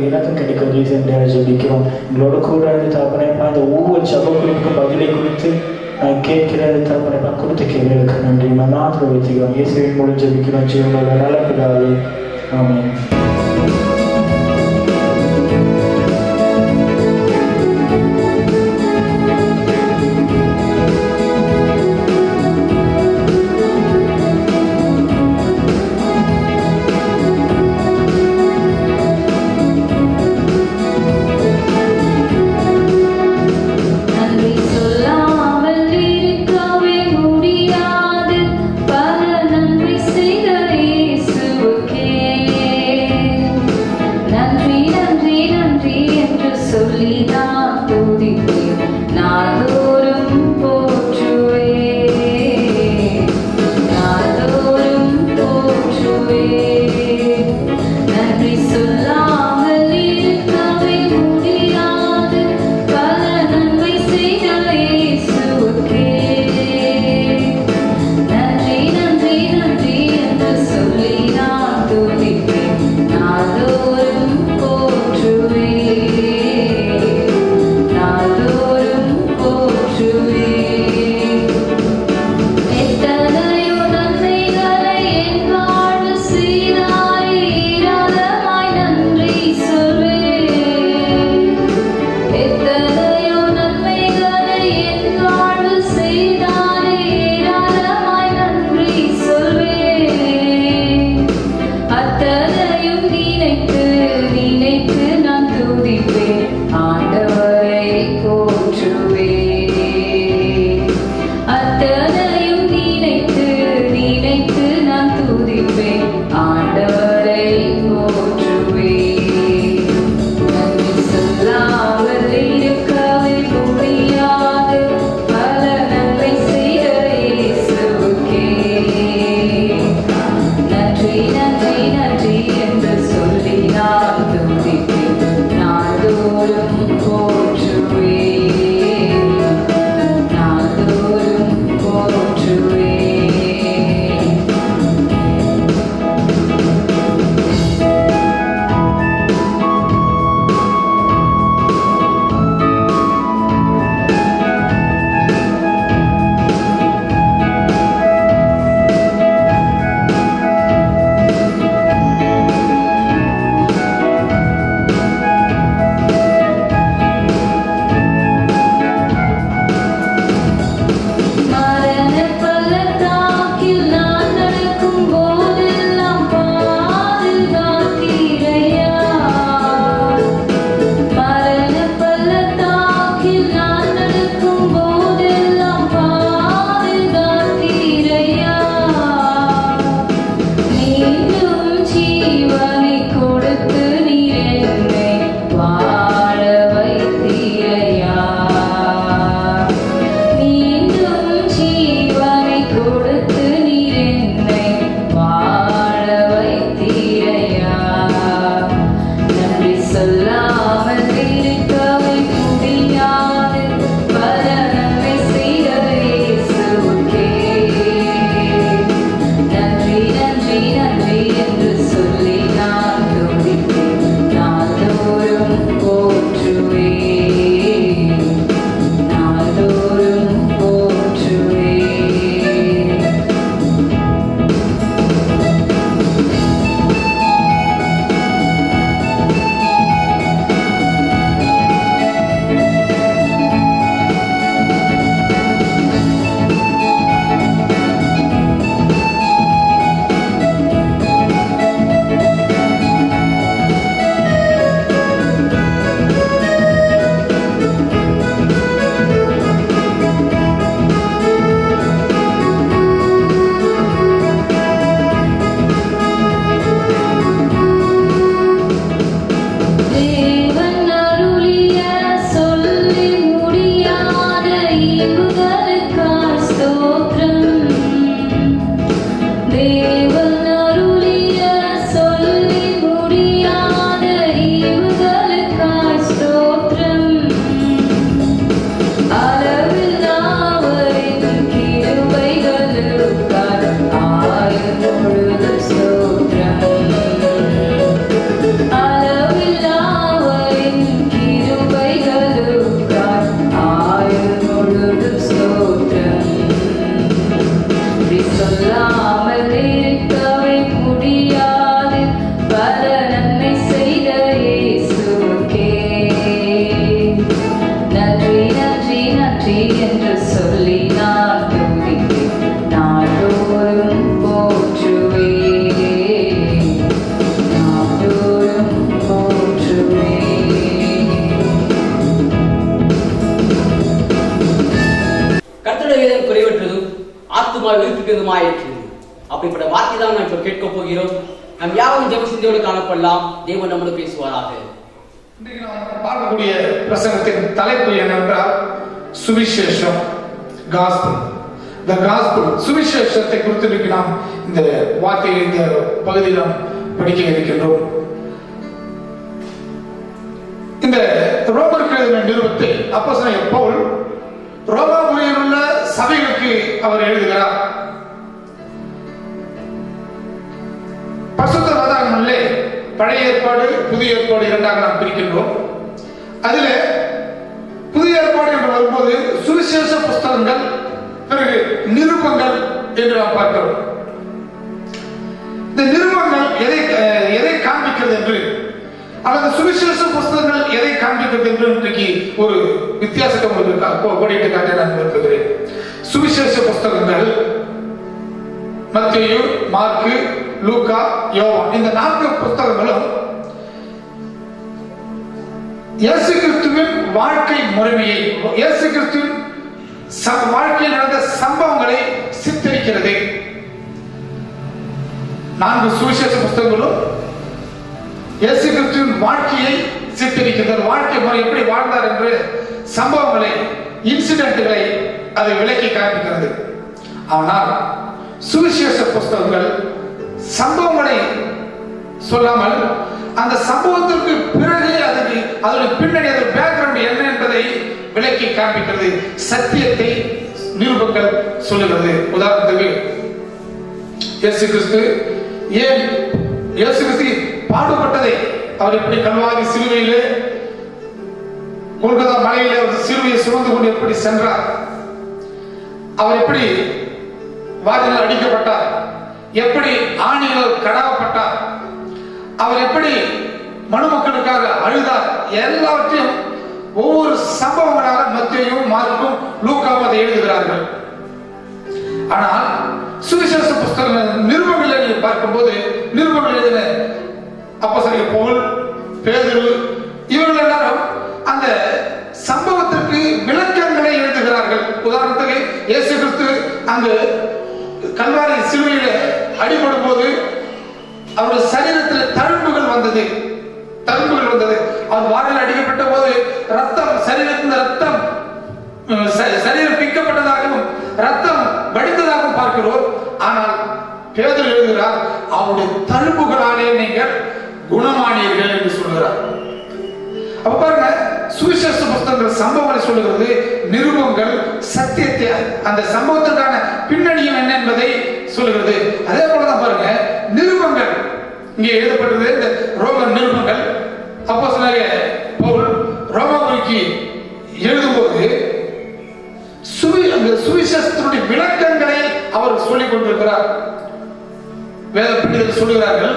எனக்கும் கிடைக்க உதவி செய்ய முடியாது ஜெபிக்கிறோம். எங்களோட கூட இருந்து தகப்பனேப்பா இந்த ஒவ்வொரு ஜெபங்களுக்கும் பதிலை குறித்து நான் கேட்கிறது தகப்பனேப்பா கொடுத்த கேள்விகளுக்கு நன்றி. மாத்திரம் வைத்துக்கிறோம். இயேசுவின் மூலம் ஜெபிக்கிறோம் ஜீவனோட நல்ல பிதாவே, ஆமென். நன்றி வார்த்தை தான் நாம் இப்போ கேட்க போகிறோம். நாம் யாரும் ஜெப சிந்தையோடு காணப்படலாம். தேவன் நம்மளோடு பேசுவாராக. இன்றைக்கு நாம் பார்க்கக்கூடிய பிரசங்கத்தின் தலைப்பு என்னவென்றால் சுவிசேஷம், காஸ்பல். த காஸ்பல், சுவிசேஷத்தை குறித்து நாம் இந்த வார்த்தையை இந்த பகுதியில் நாம் படிக்க இருக்கின்றோம். இந்த ரோமருக்கு எழுதின நிருபத்தை அப்போஸ்தலனாகிய பவுல் ரோமாபுரியில் உள்ள சபைகளுக்கு அவர் எழுதுகிறார். பரிசுத்த வேதாகமத்திலே பழைய ஏற்பாடு, புதிய ஏற்பாடு இரண்டாக நாம் பிரிக்கின்றோம். அதில் புதிய ஏற்பாடு என்று வரும்போது சுவிசேஷ புஸ்தகங்கள், பிறகு நிருபங்கள் என்று நாம் பார்க்கிறோம். இந்த நிருபங்கள் எதை காண்பிக்கிறது என்று, அல்லது சுவிசேஷ புஸ்தகங்கள் எதை காண்பிக்கிறது என்று இன்றைக்கு ஒரு வித்தியாசத்தை உங்களுக்கு கோடிட்டு காட்ட நான் விரும்புகிறேன். சுவிசேஷ புஸ்தகங்கள் மத்தேயு, மார்க்கு, லூக்கா, யோவான், இந்த 4 புத்தகங்களும் இயேசு கிறிஸ்துவின் வாழ்க்கை முறைமையை, இயேசு கிறிஸ்துவின் வாழ்க்கையில் நடந்த சம்பவங்களை சித்தரிக்கிறது. 4 சுவிசேஷ புத்தகங்களும் இயேசு கிறிஸ்துவின் வாழ்க்கையை சித்தரிக்கிறது. வாழ்க்கை முறை எப்படி வாழ்ந்தார் என்று சம்பவங்களை, இன்சிடென்ட்களை அதை விளக்கி காண்பிக்கிறது. ஆனால் சுவிசேஷ புஸ்தகங்கள் சம்பவங்களை சொல்லாமல் அந்த சம்பவத்திற்கு பிறகு அதனுடைய பின்னணி, அதன் பேக்ரவுண்ட் என்ன என்பதை விளக்கி காண்பிக்கிறது. சத்தியத்தை நிருபங்கள் சொல்லுகிறது. உதாரணத்துக்கு இயேசு கிறிஸ்து ஏன் இயேசு கிறிஸ்து பாடுபட்டதை, அவர் எப்படி கல்வாரி சிலுவையிலே கொல்கத்தா மலையிலே அவர் சிலுவையை சுமந்து கொண்டு எப்படி சென்றார், அவர் எப்படி வாதினால் அடிக்கப்பட்டார், எப்படி ஆணிகள் கடாவப்பட்டார், அவர் எப்படி மனுமக்களுக்காக அழுதார், எல்லாவற்றையும் ஒவ்வொரு சம்பவங்களாக மத்தேயும், மார்க்கும், லூக்காவும் அதை எழுதுகிறார்கள். ஆனால் சுவிசேஷ புஸ்தகங்கள் நிருபங்களை பார்க்கும்போது, நிருபங்கள் எழுதின அப்போஸ்தலனாகிய பவுல், பேதுரு, இவர்கள் எல்லாரும் அந்த சம்பவத்திற்கு விளக்கங்களை எழுதுகிறார்கள். உதாரணத்துக்கு இயேசு கிறிஸ்து அந்த கல்வாரி சிலுவையில அடிபடும் போது அவருடைய சரீரத்தில் தழும்புகள் வந்தது. அவர் வாரில் அடிக்கப்பட்ட போது ரத்தம், சரீரத்தின் ரத்தம், சரீரம் பிக்கப்பட்டதாகவும் ரத்தம் வடிந்ததாகவும் பார்க்கிறோம். ஆனால் பேதுரு எழுதுகிறார், அவருடைய தழும்புகளாலே நீங்கள் குணமானீர்கள் என்று சொல்கிறார். அப்ப பாருங்க, சுவிசேஷ புஸ்தகங்கள் சம்பவங்களை சொல்லுகிறது, நிருபங்கள் சத்தியத்தை, அந்த சம்பவத்திற்கான பின்னணியும் என்ன என்பதை சொல்லுகிறது. அதே போலதான் பாருங்க, நிருபங்கள் இங்கே எழுதப்பட்டது. இந்த ரோமன் நிருபங்கள் அப்போஸ்தலனாகிய பவுல் ரோமாபுரிக்கு எழுதும்போது அந்த சுவிசேஷத்தினுடைய விளக்கங்களை அவர் சொல்லிக் கொண்டிருக்கிறார். வேத பண்டிதர்கள் சொல்லுகிறார்கள்,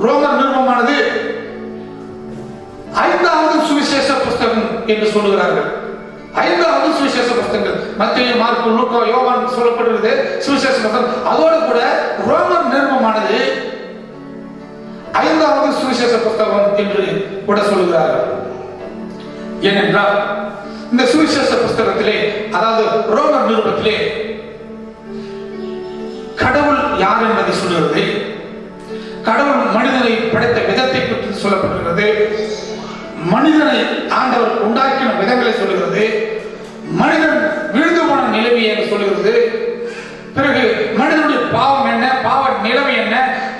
ரோமன் நிருபமானது 5வது சுவிசேஷ புஸ்தகம் என்று சொல்லுகிறார்கள். 5வது சுவிசேஷ புஸ்தகங்கள் மத்தேயு, மார்க்கு, லூக்கா, யோவான் சொல்லப்படுகிறது சுவிசேஷ புஸ்தகம். அதோடு கூட ரோமன் நிருபமானது 5வது சுவிசேஷ புஸ்தகம் என்று கூட சொல்லுகிறார்கள். ஏனென்றால் இந்த சுவிசேஷ புஸ்தகத்திலே, அதாவது ரோமன் நிருபத்திலே கடவுள் யார் என்பதை சொல்லுகிறது, கடவுள் மனிதனை படைத்த விதத்தை பற்றி சொல்லப்பட்டிருக்கிறது, மனிதனை ஆண்டவர் உண்டாக்கின விதங்களை சொல்லுகிறது, மனிதன் விழுந்து போன நிலைமை என்று சொல்லுகிறது, பிறகு மனிதனுடைய பாவம் என்ன, பாவ நிலைமை என்ன,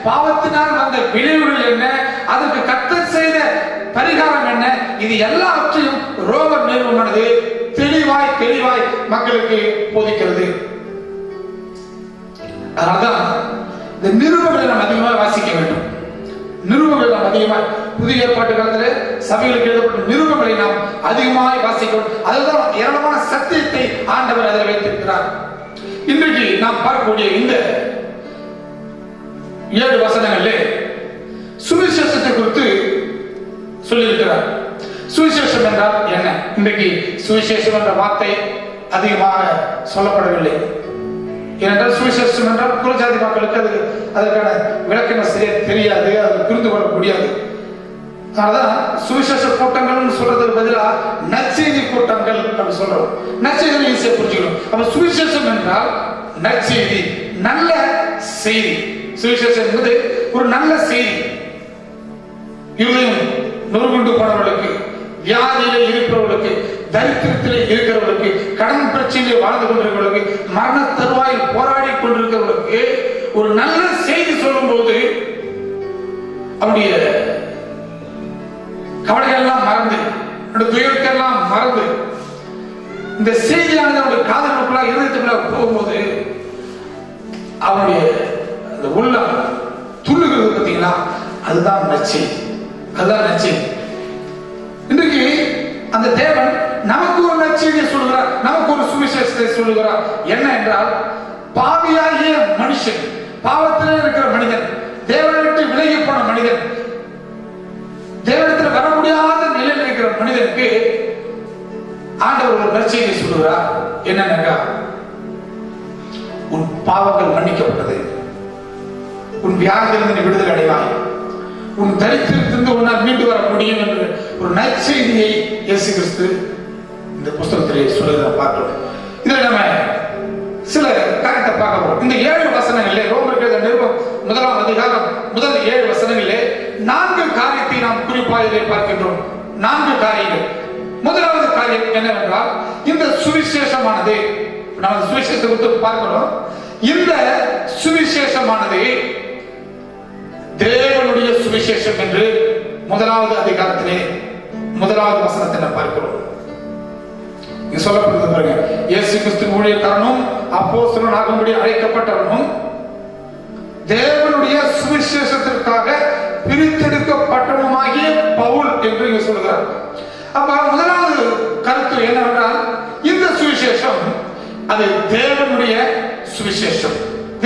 பாவத்தினால் வந்த விளைவுகள் என்ன, அதற்கு கர்த்தர் செய்த பரிகாரம் என்ன, இது எல்லாவற்றையும் ரோமர் நிருபமானது தெளிவாய் மக்களுக்கு போதிக்கிறது. அதனால்தான் இந்த நிருபங்களை நாம் அதிகமாக வாசிக்க வேண்டும். நிருபங்களை நாம் அதிகமாக, புதிய ஏற்பாட்டு காலத்தில் சபைகளுக்கு எழுதப்பட்ட நிருபங்களை நாம் அதிகமாக வாசிக்க வேண்டும். அதுதான் ஏராளமான சத்தியத்தை ஆண்டவர் அதில் வைத்திருக்கிறார். இன்றைக்கு நாம் பார்க்கக்கூடிய இந்த 7 வசனங்களிலே சுவிசேஷத்தை குறித்து சொல்லியிருக்கிறார். சுவிசேஷம் என்றால் என்ன? இன்றைக்கு சுவிசேஷம் என்ற வார்த்தை அதிகமாக சொல்லப்படவில்லை. ஏனென்றால் சுவிசேஷம் என்றால் புறஜாதி மக்களுக்கு அதற்கான விளக்கம் சரியா தெரியாது, அதை புரிந்து கொள்ள முடியாது. அதனால்தான் சுவிசேஷ கூட்டங்கள் சொல்றதுக்கு பதிலாக நற்செய்தி கூட்டங்கள் அப்படி சொல்றோம். நற்செய்தி ஈஸியா புரிஞ்சுக்கணும். அப்ப சுவிசேஷம் என்றால் நற்செய்தி, நல்ல செய்தி. சுவிசேஷம் என்பது ஒரு நல்ல செய்தி. இருதயம் நொறுங்குண்டு போனவர்களுக்கு, வியாதியில இருக்கிறவர்களுக்கு, தரித்திரத்திலே இருக்கிறவர்களுக்கு, கடன் பிரச்சனையில் வாழ்ந்து கொண்டிருக்கிறவர்களுக்கு, மரண தருவாயில் போராடி கொண்டிருக்கிறவர்களுக்கு ஒரு நல்ல செய்தி சொல்லும் போது அவருடைய கவலைகள் எல்லாம் மறந்து, துயரத்தை எல்லாம் மறந்து, இந்த செய்தியானது அவருடைய காதலுக்குள்ள இருதயத்துக்குள்ள போகும்போது அவருடைய அந்த உள்ளம் துள்ளுகிறது. பார்த்தீங்களா? அதுதான் நற்செய்தி. அதுதான் நற்செய்தி. இன்றைக்கு அந்த தேவன் நமக்கு ஒரு நற்செய்தியை சொல்லுகிறார், நமக்கு ஒரு சுவிசேஷத்தை சொல்லுகிறார். என்ன என்றால், பாவியாகிய மனுஷன், பாவத்திலே இருக்கிற மனிதன், தேவனை விட்டு விலகி போன மனிதன், தேவனிடத்தில் வர முடியாத நிலையில் இருக்கிற மனிதனுக்கு ஆண்டவர் ஒரு நற்செய்தியை சொல்லுகிறார். என்னன்னா, உன் பாவங்கள் மன்னிக்கப்பட்டது, உன் வியாதியிலிருந்து நீ விடுதலை அடைவாய், உன் தரித்திரத்திலிருந்து உன்னால் மீண்டு வர முடியும் என்று ஒரு நற்செய்தியை இயேசு கிறிஸ்து இந்த புத்தகத்திலே சொல்லுகிறத பார்க்கிறோம். இதில் நம்ம சில காரியத்தை பார்க்க போறோம். இந்த 7 வசனங்களிலே, ரோமருக்கு எழுதின நிருபம் 1ஆம் அதிகாரம் முதல் 7 வசனங்களிலே 4 காரியத்தை நாம் குறிப்பாக பார்க்கின்றோம். 4 காரியங்கள். முதலாவது காரியம் என்னவென்றால், இந்த சுவிசேஷமானது, நம்ம சுவிசேஷத்தை குறித்து பார்க்கிறோம். இந்த சுவிசேஷமானது தேவனுடைய சுவிசேஷம் என்று 1ஆவது அதிகாரத்திலே 1ஆவது வசனத்தை பார்க்கிறோம். சொல்லப்படுது பாருங்க, இயேசு கிறிஸ்து ஊழியக்காரனும் அப்போஸ்தலன் ஆகும்படி அழைக்கப்பட்டவனும் தேவனுடைய சுவிசேஷத்திற்காக பிரித்தெடுக்கப்பட்டவனுமாகிய பவுல் என்று இங்க சொல்கிறார். அப்ப முதலாவது கருத்து என்னவென்றால், இந்த சுவிசேஷம் அது தேவனுடைய சுவிசேஷம்.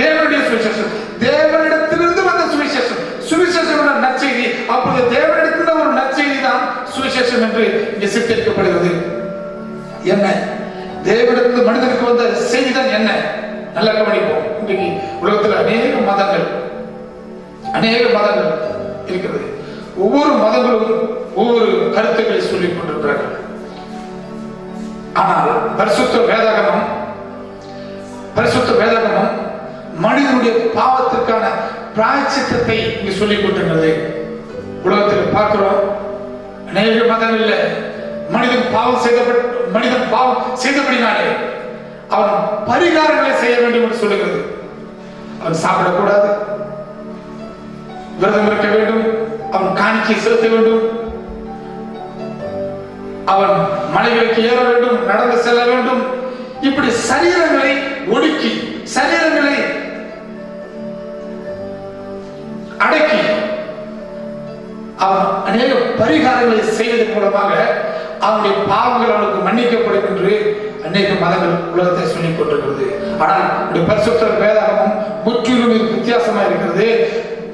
தேவனுடைய சுவிசேஷம், தேவனிடத்திலிருந்து வந்த சுவிசேஷம். சுவிசேஷம் நற்செய்தி. அப்போது தேவனிடத்தில் ஒரு நற்செய்தி தான் சுவிசேஷம் என்று இங்கே சித்தரிக்கப்படுகிறது. என்ன தேவனிடத்தில் மனிதனுக்கு வந்த செய்தி தான் என்ன? நல்ல கவனிப்போம். இன்றைக்கு உலகத்தில் அநேக மதங்கள் இருக்கிறது. ஒவ்வொரு மதங்களும் ஒவ்வொரு கருத்துக்களை சொல்லிக் கொண்டிருக்கிறார்கள். ஆனால் பரிசுத்த வேதாகமம் மனிதனுடைய பாவத்திற்கான பிராயச்சித்தத்தை இங்கு சொல்லிக் கொண்டிருக்கிறது. உலகத்தில் பார்க்கிறோம், அநேக மதங்கள்ல மனிதன் பாவம் செய்தபடினாலே அவன் பரிகாரங்களை செய்ய வேண்டும் என்று சொல்லுகிறது. அவன் சாப்பிடக்கூடாது, விரதம் இருக்க வேண்டும், அவன் காணிக்கை செலுத்த வேண்டும், அவன் மலைகளுக்கு ஏற வேண்டும், நடந்து செல்ல வேண்டும். இப்படி சரீரங்களை ஒடுக்கி, சரீரங்களை அடக்கி அவன் அநேக பரிகாரங்களை செய்வதன் மூலமாக அவனுடைய பாவங்கள் அவனுக்கு மன்னிக்கப்படும் என்று அநேக மதங்கள் உலகத்தை சொல்லிக் கொண்டிருக்கிறது. ஆனால் பரிசுத்த வேதாகமம் முற்றிலும் வித்தியாசமா இருக்கிறது.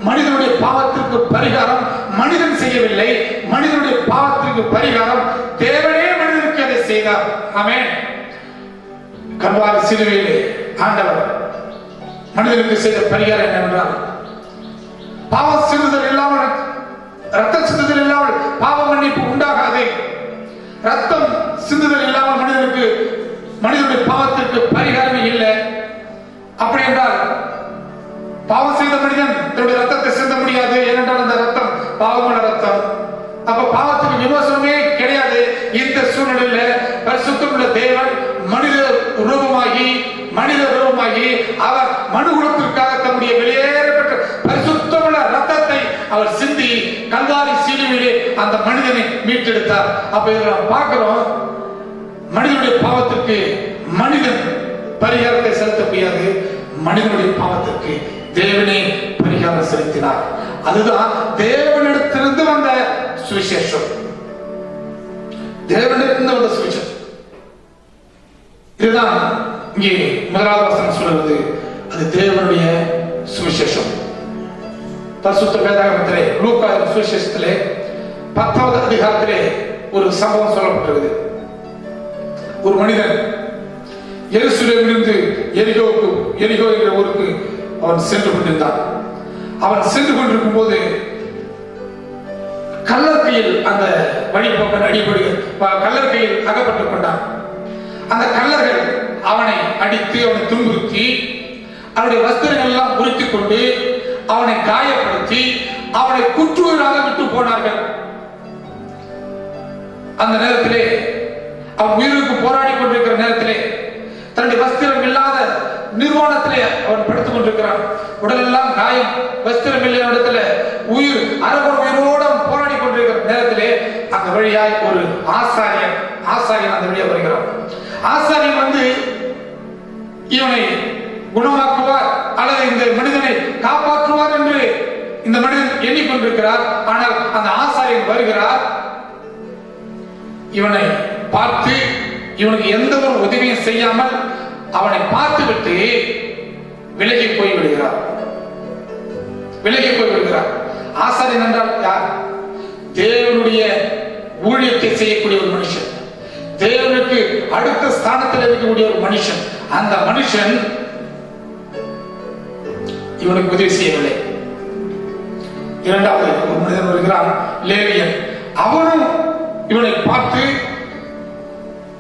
மனிதனுடைய பாவத்திற்கு பரிகாரம் மனிதன் செய்யவில்லை. மனிதனுடைய பாவத்திற்கு பரிகாரம் தேவனே மனிதனுக்கு அதை செய்தார். ஆமென். கல்வாரி சிலுவையிலே ஆண்டவர் மனிதனுக்கு செய்த பரிகாரம் என்னவென்றால், பாவம் சிந்துதல் இல்லாமல், ரத்த சிந்துதல் இல்லாமல் பாவ மன்னிப்பு உண்டாகாது. ரத்தம் சிந்துதல் இல்லாமல் மனிதனுடைய பாவத்திற்கு பரிகாரமே இல்லை. அப்படி என்றால் பாவம் செய்த மனிதன் தன்னுடைய ரத்தத்தை சிந்த முடியாது. ஏனென்றால் அந்த ரத்தம் பாவமான ரத்தம். அப்ப பாவத்துக்கு விமோசனமே கிடையாது. இந்த சூழ்நிலையில பரிசுத்தமுள்ள தேவன் மனித ரூபமாகி அவர் மனுகுலத்திற்காக தம்முடைய வெளியேறப்பட்ட பரிசுத்தமுள்ள ரத்தத்தை அவர் சிந்தி கல்வாரி சிலுவையிலே அந்த மனிதனை மீட்டெடுத்தார். அப்ப இதை நாம் பார்க்கிறோம், மனிதனுடைய பாவத்திற்கு மனிதன் பரிகாரத்தை செலுத்த முடியாது. மனிதனுடைய பாவத்திற்கு தேவனே பரிகாரம் செலுத்தினார். அதுதான் தேவனிடத்திலிருந்து வந்த சுவிசேஷம். தேவனிடத்திலிருந்து வந்த சுவிசேஷம். இதுதான் இங்கே முதலாவது வசனம் சொல்வது. அது தேவனுடைய சுவிசேஷம். பரிசுத்த வேதாகமத்திலே லூக்கா சுவிசேஷத்திலே 10வது அதிகாரத்திலே ஒரு சம்பவம் சொல்லப்பட்டிருக்கிறது. ஒரு மனிதன் எருசலேமிலிருந்து எரிகோ என்ற ஊருக்கு அவன் சென்று கொண்டிருந்தான். அவன் சென்று கொண்டிருக்கும் போது கல்லற்கையில் அந்த வழிபோக்கன் கல்லற்கையில் அகப்பட்டுக் கொண்டான். அந்த கல்லர்கள் அவனை அடித்து, அவனை துன்புறுத்தி அவனுடைய வஸ்திரங்கள் எல்லாம் முறித்துக் கொண்டு அவனை காயப்படுத்தி அவனை குற்றுயிராக விட்டு போனார்கள். அந்த நேரத்திலே அவன் உயிருக்கு போராடி கொண்டிருக்கிற நேரத்திலே தன்னுடைய வஸ்திரம் இல்லாத நிர்வாணத்திலே அவன் படுத்துக் கொண்டிருக்கிறான். உடல் எல்லாம் காயம், வஸ்திரம் இல்லைய இடத்துல உயிர் அரவன் உயிரோடு போராடி கொண்டிருக்கிற நேரத்திலே அந்த வழியாய் ஒரு ஆசாரியன் அந்த வழியாக வருகிறான். ஆசாரியன் வந்து இவனை குணமாக்குவார் அல்லது இந்த மனிதனை காப்பாற்றுவார் என்று இந்த மனிதன் எண்ணிக்கொண்டிருக்கிறார். ஆனால் அந்த ஆசாரியன் வருகிறார், இவனை பார்த்து இவனுக்கு எந்த ஒரு உதவியும் செய்யாமல் அவனை பார்த்துவிட்டு விலகி போய் விடுகிறார். ஆசாரியன் என்றால் யார்? தேவனுடைய ஊழியத்தை செய்யக்கூடிய ஒரு மனுஷன், தேவனுக்கு அடுத்த ஸ்தானத்தில் இருக்கக்கூடிய ஒரு மனுஷன். அந்த மனுஷன் இவனுக்கு உதவி செய்யவில்லை. இரண்டாவது ஒரு மனிதன் வருகிறான், லேவியன். அவனும் இவனை பார்த்து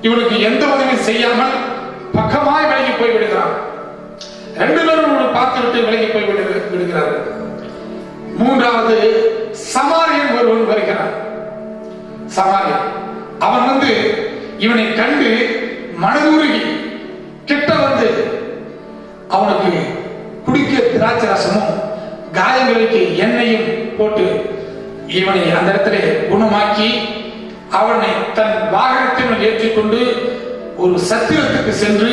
இவனுக்கு எந்த உதவியும் செய்யாமல் பக்கமாய் விலகி போய் விடுகிறான். ரெண்டு பேரும் இவனை பார்த்து விட்டு விலகி போய் விடுகிறார்கள். மூன்றாவது சமாரியன் ஒருவன் வருகிறான். சமாரியன் அவன் வந்து இவனை கண்டு மனதுருகி கிட்ட வந்து அவனுக்கு குடிக்க திராட்சை ரசமும் காயங்களுக்கு எண்ணெயும் போட்டு இவனை அந்த இடத்துல குணமாக்கி அவனை தன் வாகனத்தில் ஏற்றிக்கொண்டு ஒரு சத்திரத்துக்கு சென்று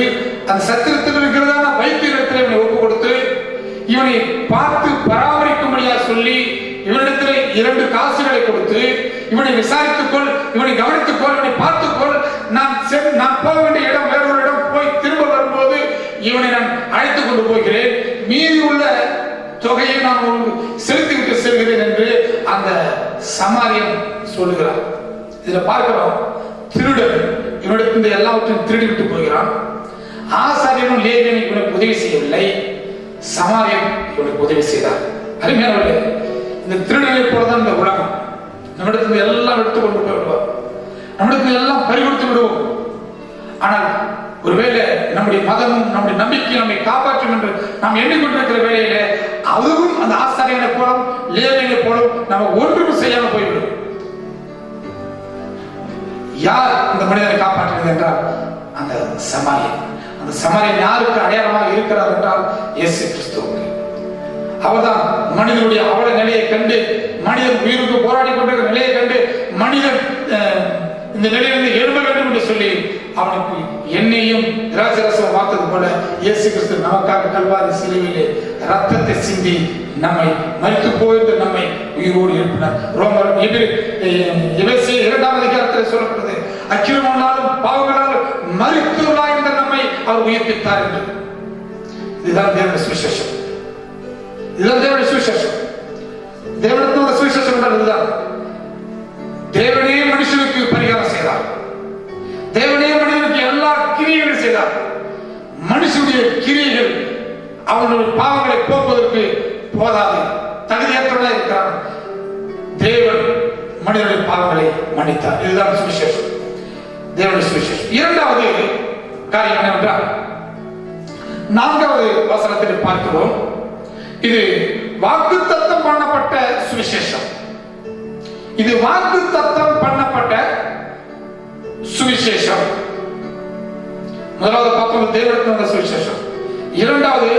அந்த சத்திரத்தில் இருக்கிறதான வைத்தியத்தில் இவனை ஒப்பு கொடுத்து இவனை பார்த்து பராமரிக்கும்படியா சொல்லி இவனிடத்தில் 2 காசுகளை கொடுத்து இவனை விசாரித்துக்கொள், இவனை கவனித்துக்கொள், இவனை பார்த்துக்கொள், நான் போக வேண்டிய இடம் வேறொரு இடம் போய் திரும்ப வரும்போது இவனை நான் அழைத்துக் கொண்டு போகிறேன், மீதி உள்ள தொகையை நான் செலுத்திவிட்டு செல்கிறேன் என்று அந்த சமாரியன் சொல்லுகிறார். இதுல பார்க்கிறோம், திருடன் இவனிடத்திலிருந்து எல்லாவற்றையும் திருடி விட்டு போகிறான். ஆசாரியனும் லேவியனும் இவனுக்கு உதவி செய்யவில்லை, சமாரியன் இவனுக்கு உதவி செய்தார். அருமையானவர்களே, இந்த திருடனை போலதான் இந்த உலகம். நம்மிடத்திலிருந்து எல்லாம் எடுத்துக் கொண்டு போய் விடுவோம், நம்மிடத்தில் எல்லாம் பறிகொடுத்து விடுவோம். ஆனால் ஒருவேளை நம்முடைய மதமும் நம்முடைய நம்பிக்கை நம்மை காப்பாற்றும் என்று நாம் எண்ணிக்கொண்டிருக்கிற வேளையில அதுவும் அந்த ஆசாரியனை போலும் லேவியனை போலும் நம்ம ஒன்றும் செய்யாம போய்விடும். யார் இந்த மனிதனை காப்பாற்றினது என்றால் அந்த சமாரியன். அந்த சமாரியன் யாருக்கு அடையாளமாக இருக்கிறார் என்றால் இயேசு கிறிஸ்துவுக்கு. அவர்தான் மனிதனுடைய அவல நிலையை கண்டு, மனிதன் உயிருக்கு போராடி கொண்டிருக்கிற நிலையை கண்டு மனிதன் இந்த நிலையிலிருந்து எழுத வேண்டும் என்று சொல்லி அவனுக்கு எண்ணெயும் திராட்சரசம் வார்த்தது போல இயேசு கிறிஸ்து நமக்காக கல்வாரி சிலுவையிலே ரத்தத்தை சிந்தி நம்மை மரித்து போயிருந்து நம்மை உயிரோடு எழுப்பினார். ரோமர் 2ஆம் அதிகாரத்தில் சொல்லப்படுது, அக்கிரமங்களாலும் பாவங்களாலும் மரித்துள்ளாய் இருந்த நம்மை அவர் உயிர்ப்பித்தார் என்று. இதுதான் தேவனுடைய சுவிசேஷம். இதுதான் தேவனுடைய சுவிசேஷம். தேவனுடைய சுவிசேஷம் என்றால் இதுதான். தேவனே மனுஷனுக்கு பரிகாரம் செய்தார், தேவனே மனிதனுக்கு எல்லா கிரியைகளும் செய்தார். மனுஷனுடைய கிரியைகள் அவனுடைய பாவங்களை போக்குவதற்கு போதாது, தகுதியற்றவனாக இருக்கிறான். தேவன் மனிதனுடைய பாவங்களை மன்னித்தார். இதுதான் சுவிசேஷம், தேவனுடைய சுவிசேஷம். இரண்டாவது காரியம் என்னவென்றால் 4வது வசனத்தில் பார்க்கிறோம், இது வாக்குத்தத்தம் பண்ணப்பட்ட சுவிசேஷம். இது வாக்குத்தத்தம் பண்ணப்பட்ட சுவிசேஷம். முதலாவது பார்ப்போம் தேவனுடைய வந்த சுவிசேஷம். இரண்டாவது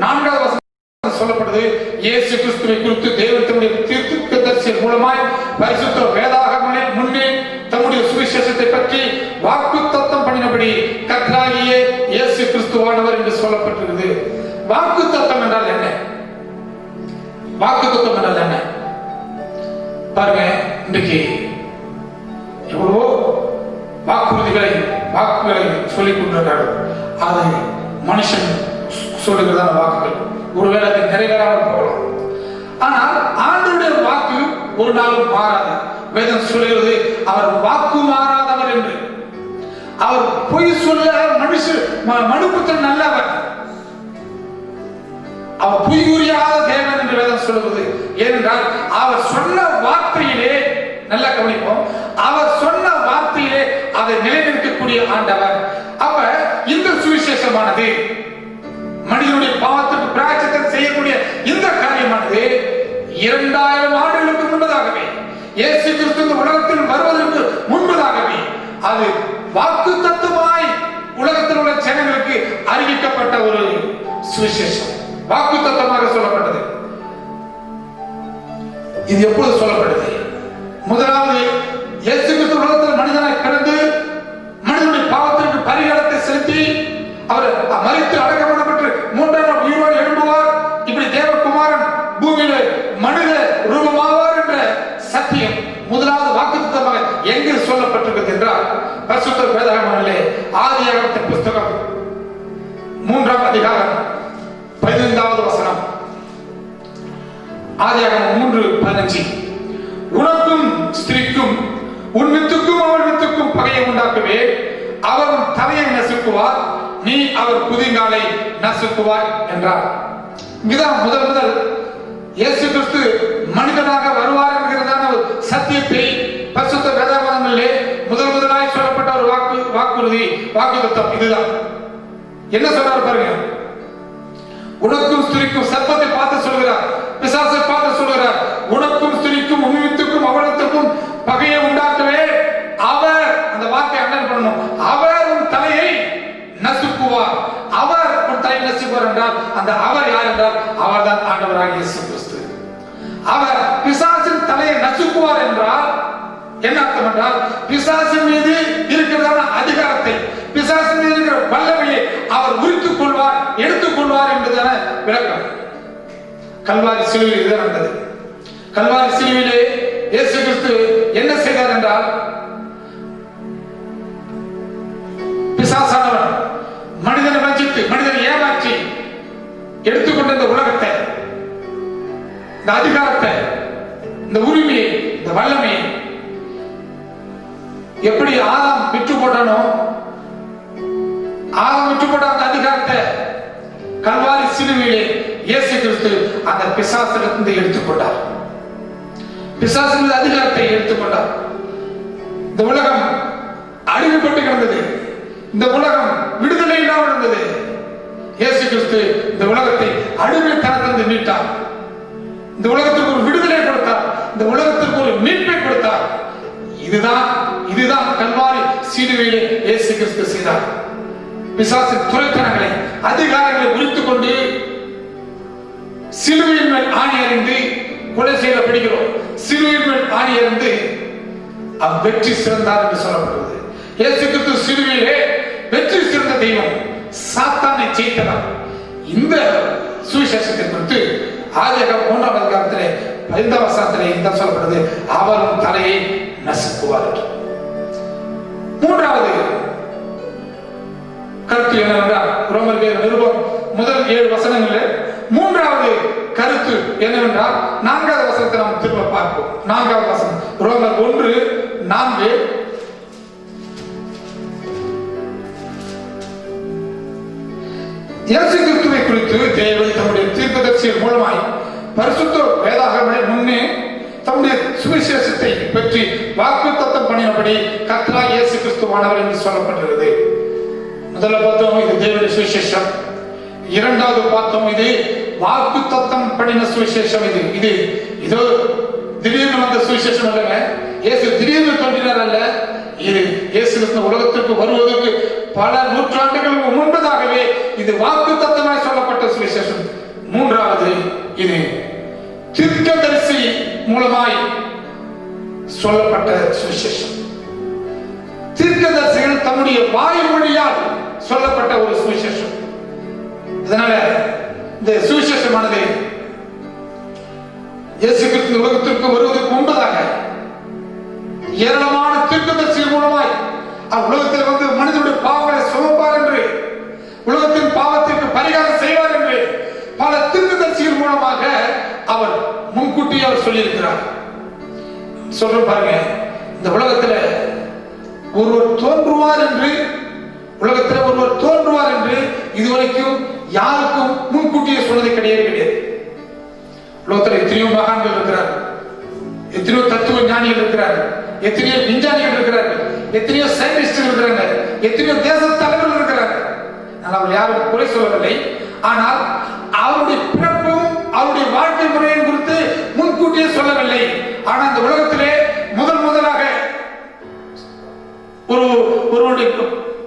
4வது வசனம் சொல்லப்படுது, இயேசு கிறிஸ்துவை குறித்து தேவன் தம்முடைய தீர்க்கதரிசியின் மூலமாய் பரிசுத்த வேதாகமத்திலே முன்னே தம்முடைய சுவிசேஷத்தை பற்றி வாக்குத்தத்தம் பண்ணினபடி கர்த்தராகிய இயேசு கிறிஸ்துவானவர் என்று சொல்லப்பட்டிருக்கிறது. வாக்குத்தத்தம் என்றால் என்ன? வாக்குத்தத்தம் என்றால் என்ன? பாருங்க, இன்றைக்கு எவ்வளவோ வாக்குறுதிகளை சொல்லிக் கொண்டிருக்கிறார்கள். அது மனுஷன் சொல்லுகிறதான வாக்குகள், ஒருவேளை அது நிறைவேறாமல் போகலாம். ஆனால் ஆண்டவருடைய வாக்கு ஒரு நாளும் மாறாது. வேதம் சொல்லுகிறது, அவர் வாக்கு மாறாதவர் என்று. அவர் பொய் சொல்ல மனுபுத்திரன் நல்லவர், அவர் பொய் கூறியாத தேவன் என்று வேதம் சொல்லுவது. ஏனென்றால் அவர் சொன்ன வார்த்தையிலே, நல்லா கவனிப்போம், அவர் சொன்ன வார்த்தையிலே அதை நிலைநிற்கக்கூடிய ஆண்டவர். அப்ப இந்த சுவிசேஷமானது மனித மனிதனுடைய பாவத்துக்கு பிராயச்சித்தம் செய்யக்கூடிய இந்த காரியமானது 2000 ஆண்டுகளுக்கு முன்பதாகவே, இயேசு கிறிஸ்து இந்த உலகத்தில் வருவதற்கு முன்பதாகவே அது வாக்குத்தத்தமாய் உலகத்தில் உள்ள ஜனங்களுக்கு அறிவிக்கப்பட்ட ஒரு சுவிசேஷம். வாக்குத்தத்தமாக சொல்லப்பட்டது. இது எப்பொழுது சொல்லப்படுது? முதலாவது, இயேசு கிறிஸ்து உலகத்தில் மனிதனாய் பிறந்து மனிதனுடைய பாவத்திற்கு பரிகாரத்தை செலுத்தி அவர் மரித்து அடக்கம் பண்ணப்பட்டு 3ஆம் நாள் உயிரோடு எழும்புவார், இப்படி தேவகுமாரன் பூமியில மனித ரூபமாவார் என்ற சத்தியம் முதலாவது வாக்குத்தத்தமாக எங்கு சொல்லப்பட்டிருக்கிறது என்றால், பரிசுத்த வேதாகமத்திலே ஆதியாகமத்தின் புத்தகம் 3ஆம் அதிகாரம் 15வது வசனம். ஆதியாகமம் 3:15. உனக்கும் ஸ்திரீக்கும் உன் வித்துக்கும் அவள் வித்துக்கும் பகையை உண்டாக்குவே, அவர் உன் தலையை நசுக்குவார், நீ அவர் குதிங்காலை நசுக்குவார் என்றார். இதுதான் முதல் இயேசு கிறிஸ்து மனிதனாக வருவார் என்கிறதான ஒரு சத்தியத்தை பரிசுத்த வேதாகமத்திலே முதலாய் சொல்லப்பட்ட ஒரு வாக்குறுதி, வாக்குத்தத்தம் இதுதான். என்ன சொல்றாரு பாருங்க. உனக்கும் ஸ்திரீக்கும், சர்ப்பத்தை பார்த்து சொல்கிறார், பிசாசை பார்த்து சொல்கிறார், உனக்கும் ஸ்திரீக்கும் உன் வித்துக்கும் அவளுக்கும் பகையை உண்டாக்கவே அவர், அந்த வார்த்தை அண்டர் பண்ணணும், அவர் உன் தலையை நசுக்குவார். அவர் உன் தலையை நசுக்குவார் என்றால் அந்த அவர் யார் என்றால் அவர் தான் ஆண்டவராகிய இயேசு கிறிஸ்து. அவர் பிசாசின் தலையை நசுக்குவார் என்றால் என்ன அர்த்தம் என்றால், பிசாசின் மீது இருக்கிறதான அதிகாரத்தை, பிசாசின் மீது இருக்கிற வல்லமையை அவர் உரித்துக் கொள்வார், எடுத்துக் கொள்வார் என்பதான விளக்கம். கல்வாரி சிலுவையில் இதுதான் நடந்தது. கல்வாரி சிலுவையிலே இயேசு கிறிஸ்து என்ன செய்தார் என்றால், பிசாசானவன் மனிதனை வஞ்சித்து மனிதனை ஏமாற்றி எடுத்துக்கொண்ட இந்த உலகத்தை, இந்த அதிகாரத்தை, இந்த உரிமையை, இந்த வல்லமையை எப்படி ஆதாம் விற்று போட்டானோ, ஆதாம் விற்று போட்ட அந்த அதிகாரத்தை கல்வாரி சிலுவையிலே இயேசு கிறிஸ்து அந்த பிசாசிலிருந்து எடுத்துக்கொண்டார். பிசாசின் அதிகாரத்தை எடுத்துக்கொண்டார். இந்த உலகம் அடிமைப்பட்டு கிடந்தது, இந்த உலகம் விடுதலை இல்லாமல் இருந்தது. இயேசு கிறிஸ்து இந்த உலகத்தை அடிமைத்தனத்திலிருந்து மீட்டார். இந்த உலகத்திற்கு ஒரு விடுதலை கொடுத்தார், இந்த உலகத்திற்கு ஒரு மீட்பை கொடுத்தார். இதுதான் கல்வாரி சிலுவையிலே இயேசு கிறிஸ்து செய்தார். பிசாசின் துரைத்தனங்களை, அதிகாரங்களை உரித்துக் கொண்டு சிலுவையின் மேல் ஆணி அறிந்து கொலை செய்யப்படுகிறோம். சிலுவையின் மேல் ஆணி அறிந்து அவர் வெற்றி சிறந்தார் என்று சொல்லப்படுகிறது. இயேசு கிறிஸ்து சிலுவையிலே வெற்றி சிறந்த தெய்வம், சாத்தானை ஜெயித்தவர். இந்த சுவிசேஷத்தை குறித்து ஆதியாகமம் 3ஆம் அதிகாரத்திலே 15ஆம் வசனத்திலே இந்த சொல்லப்படுது, அவரும் தலையை நசுக்குவார். மூன்றாவது கருத்து என்னவென்றால், ரோமர் நிருபம் முதல் 7 வசனங்களில் மூன்றாவது கருத்து என்னவென்றால், 4வது வசனத்தை நாம் திரும்ப பார்ப்போம். 4வது வசனம் ரோமர் 1:4. இயேசு கிறிஸ்துவை குறித்து தேவன் தம்முடைய தீர்க்கதரிசியின் மூலமாய் பரிசுத்த வேதாகமத்திலே முன்னே தம்முடைய சுவிசேஷத்தை பற்றி வாக்குத்தத்தம் பண்ணினபடி கர்த்தராகிய இயேசு கிறிஸ்துவானவர் என்று சொல்லப்பட்டிருக்கிறது. முதல்ல பார்த்தோம் இது தேவனுடைய சுவிசேஷம், இரண்டாவது பார்த்தோம் இது வாக்குத்தத்தம் பண்ணின சுவிசேஷம். இது இதோ திடீர்னு வந்த சுவிசேஷம் அல்லங்க, இயேசு திடீர்னு தோன்றினார் அல்ல. இது இயேசு கிறிஸ்து உலகத்திற்கு வருவதற்கு பல நூற்றாண்டுகளுக்கு முன்பதாகவே இது வாக்குத்தத்தமாய் சொல்லப்பட்ட சுவிசேஷம். மூன்றாவது இது தீர்க்கதரிசி மூலமாய் சொல்லப்பட்ட சுவிசேஷம். தீர்க்கதரிசிகள் தம்முடைய வாய் வழியால் சொல்லப்பட்ட ஒரு சுவிசேஷம். இதனால இந்த சுவிசேஷமானது இயேசு கிறிஸ்து உலகத்திற்கு வருவதற்கு முன்பதாக ஏராளமான தீர்க்கதரிசிகள் மூலமாய் உலகத்தில் வந்து மனிதனுடைய பாவங்களை சுமப்பார் என்று, உலகத்தின் பாவத்திற்கு பரிகாரம் செய்வார் என்று பல தீர்க்கதரிசிகள் மூலமாக அவர் முன்கூட்டியே அவர் சொல்லியிருக்கிறார். சொல்ற பாருங்க, இந்த உலகத்துல ஒருவர் தோன்றுவார் என்று, உலகத்தில் ஒருவர் தோன்றுவார் என்று இதுவரைக்கும் யாருக்கும் முன்கூட்டியே சொன்னது கிடையாது. உலகத்தில் எத்தனையோ மகான்கள் இருக்கிறார், எத்தனையோ தத்துவ ஞானிகள் இருக்கிறார், எத்தனையோ விஞ்ஞானிகள் இருக்கிறார்கள், எத்தனையோ சயின்டிஸ்டுகள் இருக்கிறாங்க, எத்தனையோ தேச தலைவர்கள் இருக்கிறார்கள். நான் அவர் யாரும் குறை சொல்லவில்லை. ஆனால் அவருடைய பிறப்பும் அவருடைய வாழ்க்கை முறையும் குறித்து முன்கூட்டியே சொல்லவில்லை. ஆனால் இந்த உலகத்திலே முதலாக ஒருவருடைய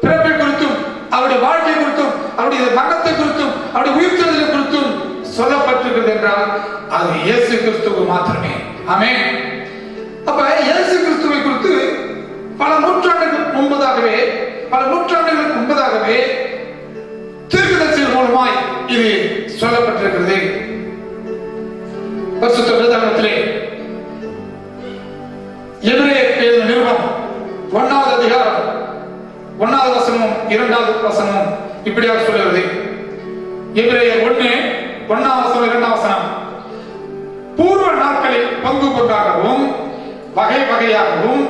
பிறப்பை குறித்தும் அவருடைய வாழ்க்கை குறித்தும் அவருடைய மரணத்தை குறித்தும் அவருடைய உயிர்த்தெழுதலை குறித்தும் சொல்லப்பட்டிருக்கிறது என்றால் அது இயேசு கிறிஸ்துவுக்கு மாத்திரமே. ஆமென். அப்ப இயேசு கிறிஸ்துவை குறித்து பல நூற்றாண்டுகளுக்கு முன்பதாகவே தீர்க்கதரிசிகள் மூலமாய் இது சொல்லப்பட்டிருக்கிறது. பரிசுத்த வேதாகமத்திலே எபிரேயர் எழுதின நிருபம் 1வது அதிகாரம் 1வது வசனமும் 2வது வசனமும் இப்படியாக சொல்கிறது. எபிரேயர் 1:1 வசனம் 2 வசனம், பூர்வ நாட்களில் பங்கு பங்காகவும் வகை வகையாகவும்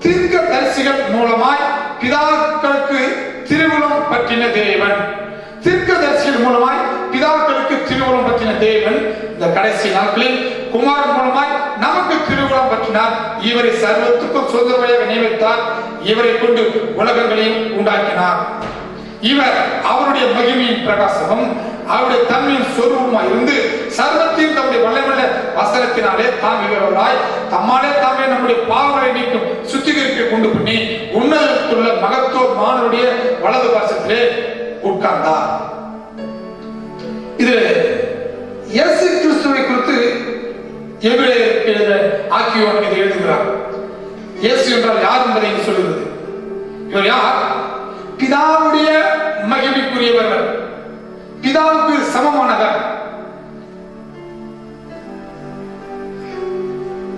தீர்க்கதரிசிகள் மூலமாய் பிதாக்களுக்கு திருவுளம் பற்றின தேவன். தீர்க்கதரிசிகள் மூலமாய் பிதாக்களுக்கு திருவுளம் பற்றின தேவன் இந்த கடைசி நாட்களில் குமாரன் மூலமாய் நமக்கு திருவுளம் பற்றினார். இவரை சர்வத்துக்கும் சுதந்திரமாக நியமித்தார். இவரை கொண்டு உலகங்களையும் உண்டாக்கினார். இவர் அவருடைய மகிமையின் பிரகாசமும் அவருடைய தன்மையின் சொரூபமாய் இருந்து சர்வத்தையும் தம்முடைய வல்லமையுள்ள வசனத்தினாலே தாங்குகிறவராய் தம்மாலே தாமே நம்முடைய பாவங்களை நீக்கும் சுத்திகரிப்பை கொண்டு பண்ணி உன்னதத்துள்ள மகத்துவமானவருடைய வலது பாசத்திலே உட்கார்ந்தார். இதுல இயேசு கிறிஸ்துவை குறித்து எபிரேயர் ஆக்கியோன் இதை எழுதுகிறார். இயேசு என்றால் யார் என்பதை சொல்லுகிறது. இவர் யார்? பிதாவுடைய மகிமைக்குரியவர், பிதாவுக்கு சமமானவர்.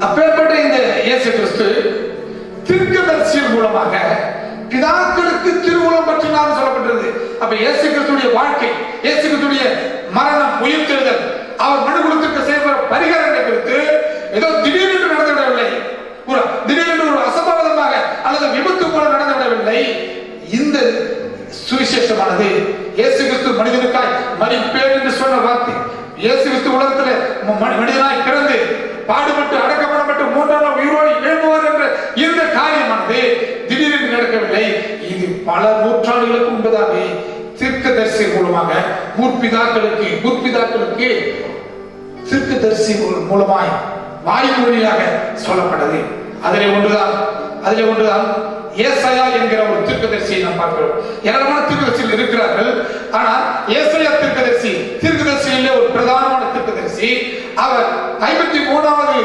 அப்பேற்பட்ட இந்த இயேசு கிறிஸ்து தீர்க்கதரிசிகள் மூலமாக பிதாக்களுக்கு திருவுளம் பற்றினார் சொல்லப்பட்டது. அப்ப இயேசு கிறிஸ்துடைய வாழ்க்கை, இயேசு கிறிஸ்துடைய மரணம், உயிர்த்தெழுதல், அவர் மனுக்குலத்திற்கு செய்கிற பரிகாரங்களை குறித்து ஏதோ திடீரென்று நடந்துவிடவில்லை, திடீரென்று ஒரு அசம்பாவிதமாக அல்லது விபத்து போல நடந்துவிடவில்லை. இந்த சுவிசேஷமானது இயேசு கிறிஸ்து மனிதனுக்காய் மரிப்பேன் என்று சொன்ன வார்த்தை, இயேசு கிறிஸ்து உலகத்தில் மனிதனாய் பிறந்து பாடுபட்டு அடக்கப்படப்பட்டு 3ஆம் நாள் உயிரோடு எழுப்புவார் என்ற இந்த காரியமானது திடீரென்று நடக்கவில்லை. இது பல நூற்றாண்டுகளுக்கு முன்பதாக தீர்க்கதரிசி மூலமாக முற்பிதாக்களுக்கு தீர்க்கதரிசி மூலமாய் வாய்மொழியாக சொல்லப்பட்டது. அதிலே ஒன்றுதான் ஏசாயா என்கிற ஒரு தீர்க்கதரிசியை நாம் பார்க்கிறோம். ஏராளமான தீர்க்கதரிசிகள் இருக்கிறார்கள். ஆனால் ஏசாயா தீர்க்கதரிசியிலே ஒரு பிரதானமான தீர்க்கதரிசி. அவர் 53வது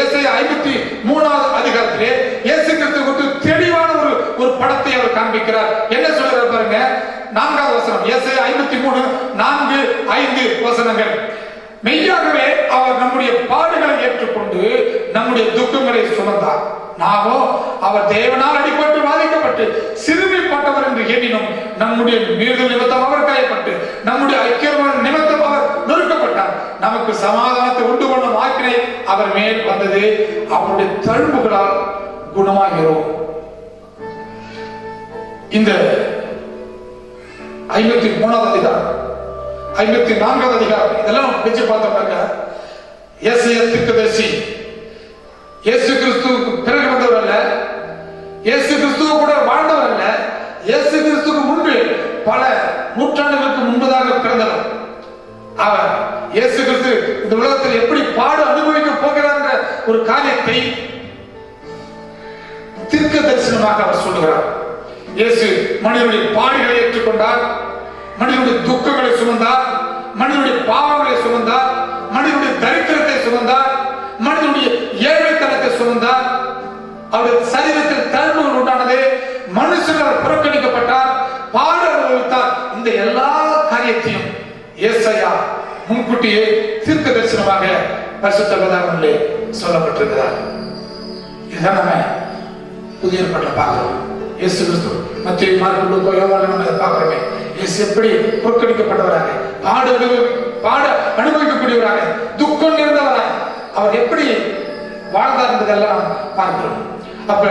ஏசாயா 53வது அதிகாரத்திலே இயேசு கிறிஸ்து குறித்து தெளிவான ஒரு படத்தை அவர் காண்பிக்கிறார். என்ன சொல்றார் பாருங்க, 4வது வசனம், ஏசாயா 53 4, 5 வசனங்கள். மெய்யாகவே அவர் நம்முடைய பாடுகளை ஏற்றுக்கொண்டு நம்முடைய துக்கங்களை சுமந்தார். நாமோ அவர் தேவனால் அடிபட்டு பாதிக்கப்பட்டு சிறுமைப்பட்டவர் என்று எண்ணினோம். நம்முடைய மீறுதல் நிமித்தம் அவர் காயப்பட்டு நம்முடைய ஐக்கியமான நிமித்தம் அவர் நொறுக்கப்பட்டார். நமக்கு சமாதானத்தை உண்டு பண்ணும் ஆக்கினை அவர் மேல் வந்தது. அவருடைய தழும்புகளால் குணமாகிறோம். இந்த 53வது அதிகாரம், 54வது அதிகாரம் இதெல்லாம் வச்சு பார்த்தோம்னாக்க ஏசாயா தீர்க்கதரிசி இயேசு கிறிஸ்துவுக்கு பிறகு வந்தவர் அல்ல, இயேசு கிறிஸ்துவ கூட வாழ்ந்தவர் அல்ல, இயேசு கிறிஸ்துவுக்கு முன்பு பல நூற்றாண்டுகளுக்கு முன்பதாக பிறந்தவர். அவர் இயேசு கிறிஸ்து இந்த உலகத்தில் எப்படி பாடு அனுபவிக்க போகிறார் என்ற ஒரு காரியத்தை தீர்க்க தரிசனமாக அவர் சொல்லுகிறார். இயேசு மனிதனுடைய பாடுகளை ஏற்றுக்கொண்டார், மனிதனுடைய துக்கங்களை சுமந்தார், மனிதனுடைய பாவங்களை சுமந்தார், மனிதனுடைய தரித்திரத்தை சுமந்தார், மனிதனுடைய ஏழைத்தனத்தை சுமந்தார். அவருடைய சரீரத்தில் தழும்புகள் உண்டானது, மனுஷனால் புறக்கணிக்கப்பட்டார், பாடு அனுபவித்தார். இந்த எல்லா காரியத்தையும் ஏசாயா முன்கூட்டியே தீர்க்க தரிசனமாக பரிசுத்த வேதாகமத்திலே சொல்லப்பட்டிருக்கிறார். இதுதான் நம்ம புதிய ஏற்பாட்டில் பார்க்கிறோம். இயேசு கிறிஸ்து மத்தேயு, மார்க்கு, லூக்கா, யோவான் நம்ம பார்க்கிறோமே. இயேசு எப்படி புறக்கணிக்கப்பட்டவராக, பாடு அனுபவிக்கக்கூடியவராக, துக்கம் நிறைந்தவராக அவர் எப்படி வாழ்ந்தார் என்பதெல்லாம் பார்க்கிறோம். அப்ப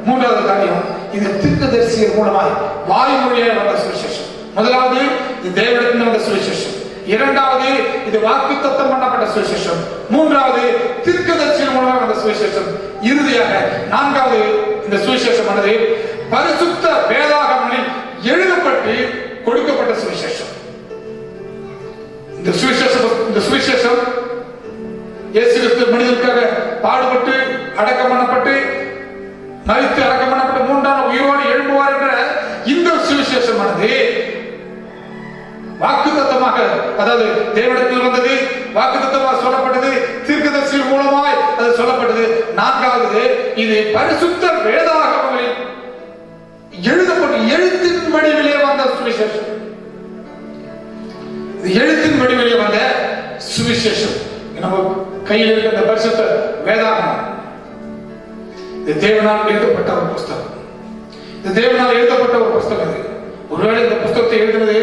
மூன்றாவது காரியம், இது தீர்க்கதரிசிகள் மூலமாய் வாய்மொழியாய் வந்த சுவிசேஷம். முதலாவது இது தேவனிடத்தில் வந்த சுவிசேஷம், இரண்டாவது இது வாக்குத்தத்தம் பண்ணப்பட்ட சுவிசேஷம், மூன்றாவது தீர்க்கதரிசிகள் மூலமாக வந்த சுவிசேஷம், இறுதியாக நான்காவது இந்த சுவிசேஷமானது பரிசுத்த வேதாகமத்தில் எழுதப்பட்டு கொடுக்கப்பட்ட சுவிசேஷம். சுவிசேஷம் இயேசு கிறிஸ்து மனிதனுக்காக பாடுபட்டு அடக்கம் பண்ணப்பட்டு மரித்து அடக்கம் பண்ணப்பட்டு 3ஆம் நாள் உயிரோடு எழும்புவார் என்ற இந்த சுவிசேஷமானது வாக்குத்தத்தமாக, அதாவது தேவனிடத்தில் வந்தது, வாக்குத்தத்தமாக சொல்லப்பட்டது, தீர்க்கதரிசி மூலமாய் அது சொல்லப்பட்டது. 4வது, இது பரிசுத்த வேதாகமங்களில் எழுதப்பட்ட எழுத்தின் வடிவிலே வந்த சுவிசேஷம். இது எழுத்தின் வடிவிலே வந்த சுவிசேஷம். நம்ம கையில் இருக்க இந்த பரிசுத்த வேதாகமம் இது தேவனால் எழுதப்பட்ட ஒரு புஸ்தகம். இது தேவனால் எழுதப்பட்ட ஒரு புஸ்தகம். இது ஒருவேளை இந்த புஸ்தகத்தை எழுதுவது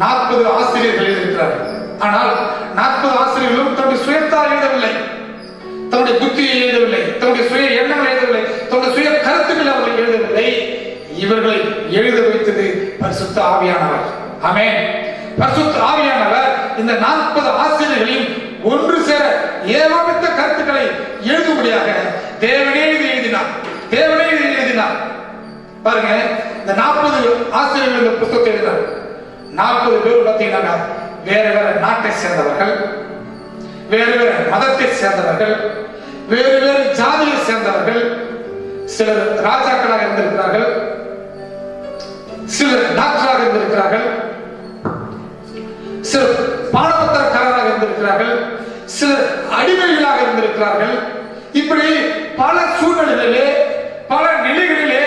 40 ஆசிரியர்கள் எழுதியிருக்கிறார்கள். ஆனால் 40 ஆசிரியர்களும் தன்னுடைய சுயத்தால் எழுதவில்லை, தன்னுடைய புத்தியை எழுதவில்லை, தன்னுடைய சுய எண்ணங்களை எழுதவில்லை, தன்னுடைய சுய கருத்துக்களை அவர்கள் எழுதவில்லை. இவர்களை எழுத வைத்தது பரிசுத்த ஆவியானவர். ஆமென். பரிசுத்த ஆவியானவர் இந்த 40 ஆசிரியர்களையும் ஒன்று சேர ஏகோபித்த கருத்துக்களை எழுதும்படியாக தேவனே எழுதினார். தேவனே எழுதினார். பாருங்க, இந்த 40 ஆசிரியர்கள் இந்த புத்தகத்தை எழுதினார். 40 பேர் பார்த்தீங்கன்னா வேற வேற நாட்டை சேர்ந்தவர்கள், வேறு வேறு மதத்தை சேர்ந்தவர்கள், வேறு வேறு ஜாதியை சேர்ந்தவர்கள். சிலர் ராஜாக்களாக இருந்திருக்கிறார்கள், சிலர் டாக்டராக இருந்திருக்கிறார்கள், சிலர் பாடபத்திரக்காரராக இருந்திருக்கிறார்கள், சிலர் அடிமைகளாக இருந்திருக்கிறார்கள். இப்படி பல சூழ்நிலைகளிலே பல நிலைகளிலே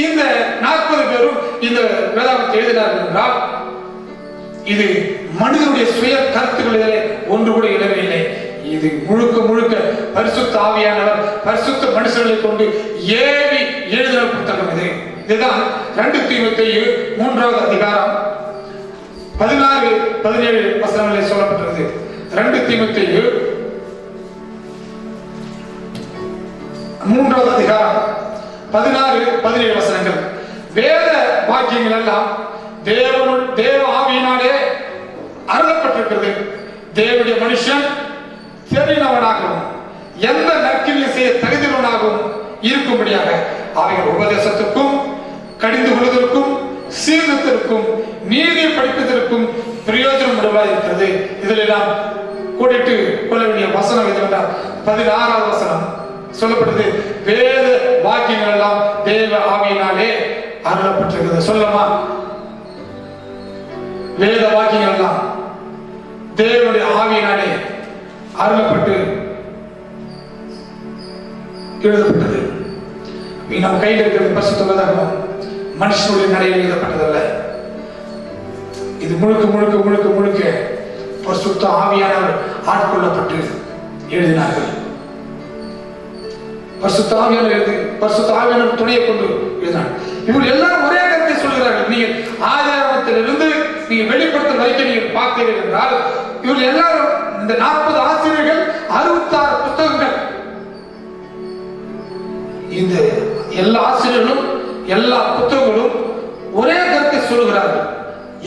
இந்த 40 பேரும் இந்த வேதாகமத்தை எழுதினார்கள் என்றால் இது மனிதனுடைய சுய கருத்துக்களிலே ஒன்று கூட இடவில்லை. இது முழுக்க முழுக்க பரிசுத்த ஆவியானவர் பரிசுத்த மனுஷர்களை கொண்டு ஏவி எழுதின புத்தகம். இதுதான் 2 தீமோத்தேயு 3வது அதிகாரம் 16-17 வசனங்களில் சொல்லப்பட்டது. 2 தீமோத்தேயு 3வது அதிகாரம் 16-17 வசனங்கள். வேத வாக்கியங்கள் எல்லாம் தேவ ஆவியினாலே அருளப்பட்டிருக்கிறது. தேவனுடைய மனுஷன் தெரிந்தவனாகவும் எந்த நற்கிரியை செய்ய தகுதியுள்ளவனாகவும் இருக்கும்படியாக அவைகள் உபதேசத்திற்கும் கடிந்து கொள்வதற்கும் சீர்திருத்தத்திற்கும் நீதியை படிப்பதற்கும் பிரயோஜனம் உடையதாக இருக்கிறது. இதில் நாம் கூட்டிட்டு கொள்ள வேண்டிய வசனம் எதுவென்றால் 16வது வசனம் சொல்லப்பட்டது. வேத வாக்கியங்கள் எல்லாம் தேவ ஆவியினாலே அருளப்பட்டிருக்கிறது. சொல்லமா, வேத வாக்கியங்கள் எல்லாம் தேவனுடைய ஆவியினாலே அருளப்பட்டு எழுதப்பட்டது. நம்ம கையில் இருக்கிறது பரிசுத்த வேதாகமம் மனுஷனுடைய நடையில் எழுதப்பட்டதல்ல. இது முழுக்க முழுக்க முழுக்க முழுக்க பரிசுத்த ஆவியானவர் ஆட்கொள்ளப்பட்டு எழுதினார்கள். பரிசுத்த ஆவியானவர் துணையை கொண்டு எழுதினார். இவர் எல்லாரும் ஒரே கருத்தை சொல்கிறார்கள். நீங்கள் ஆதாரத்திலிருந்து நீங்க வெளிப்படுத்த வரைக்கும் நீங்கள் பார்த்தீர்கள் என்றால் இவர் எல்லாரும் இந்த 40 ஆசிரியர்கள் 66 புத்தகங்கள். இந்த எல்லா ஆசிரியர்களும் எல்லா புத்தகங்களும் ஒரே கருத்தை சொல்லுகிறார்கள்.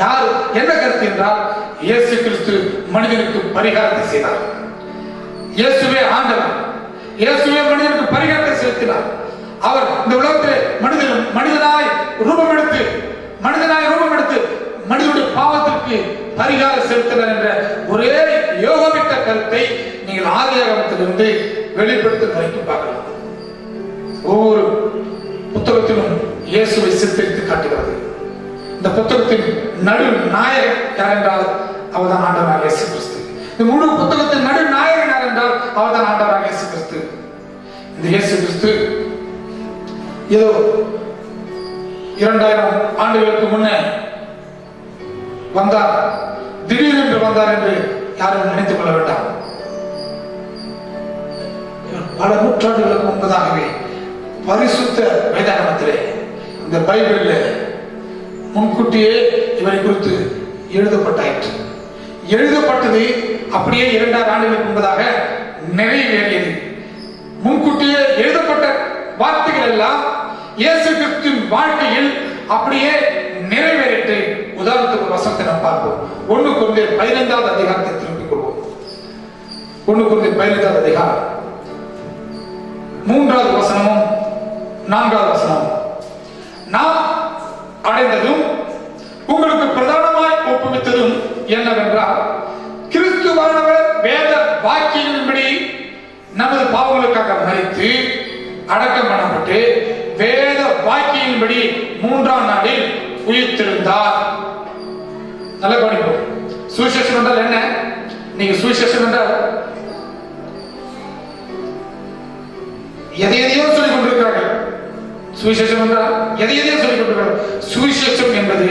யார் என்ன கருத்து என்றால் இயேசு கிறிஸ்து மனிதனுக்கு பரிகாரத்தை செய்தார். இயேசுவே ஆண்டவர், இயேசுவே மனிதனுக்கு பரிகாரத்தை செலுத்தினார். அவர் இந்த உலகத்திலே மனிதனாய் ரூபம் எடுத்து மனிதனுடைய பாவத்திற்கு பரிகாரம் செலுத்தினார் என்ற ஒரே யோகமிட்ட கருத்தை நீங்கள் ஆதியாகமத்திலிருந்து வெளிப்படுத்த வரைக்கும் பார்க்கலாம். ஒவ்வொரு புத்தகத்திலும் இயேசுவை சித்தரித்து காட்டுகிறது. இந்த புத்தகத்தின் நடு நாயகன் யார் என்றால் அவர்தான் ஆண்டவராக இயேசு கிறிஸ்து. இந்த முழு புத்தகத்தின் நடு நாயகன் யார் என்றால் அவர்தான் ஆண்டவராக இயேசு கிறிஸ்து. இந்த இயேசு கிறிஸ்து ஏதோ 2000 ஆண்டுகளுக்கு முன்னே வந்தார், திடீரென்று வந்தார் என்று யாரும் நினைத்துக் கொள்ள வேண்டாம். பல நூற்றாண்டுகளுக்கு முன்பதாகவே பரிசுத்த வேதாகமத்திலே இந்த பைபிளில் முன்கூட்டியே இவரை குறித்து எழுதப்பட்டாயிற்று. எழுதப்பட்டது அப்படியே 2000 ஆண்டுகளுக்கு முன்பதாக நிறைவேறியது. முன்கூட்டியே எழுதப்பட்ட வார்த்தைகள் எல்லாம் இயேசு கிறிஸ்துவின் வாழ்க்கையில் அப்படியே நிறைவேறிட்டு. உதாரணத்துக்கு ஒரு வசனத்தை நாம் பார்ப்போம். 1 கொரிந்தியர் 15வது அதிகாரத்தை திருப்பிக் கொள்வோம். 1 கொரிந்தியர் 15வது அதிகாரம் 3வது வசனமும் 4வது வசனமும். நாம் அடைந்ததும் உங்களுக்கு பிரதானமாய் ஒப்புவித்ததும் என்னவென்றால் கிறிஸ்துவானவர் நமது பாவங்களுக்காக மரித்து அடக்கம் பண்ணப்பட்டு வேத வாக்கியின்படி 3ஆம் நாளில் உயிர்த்தெழுந்தார். நல்ல கவனிப்போம். சுவிசேஷம் என்றால் என்ன? நீங்க சுவிசேஷம் என்றால் எதையோ சொல்லிக் கொண்டிருக்கிறார்கள். சுவிசேஷம் என்றால் எதையோ சொல்லிக் கொண்டிருக்கிறார்கள். சுவிசேஷம் என்பது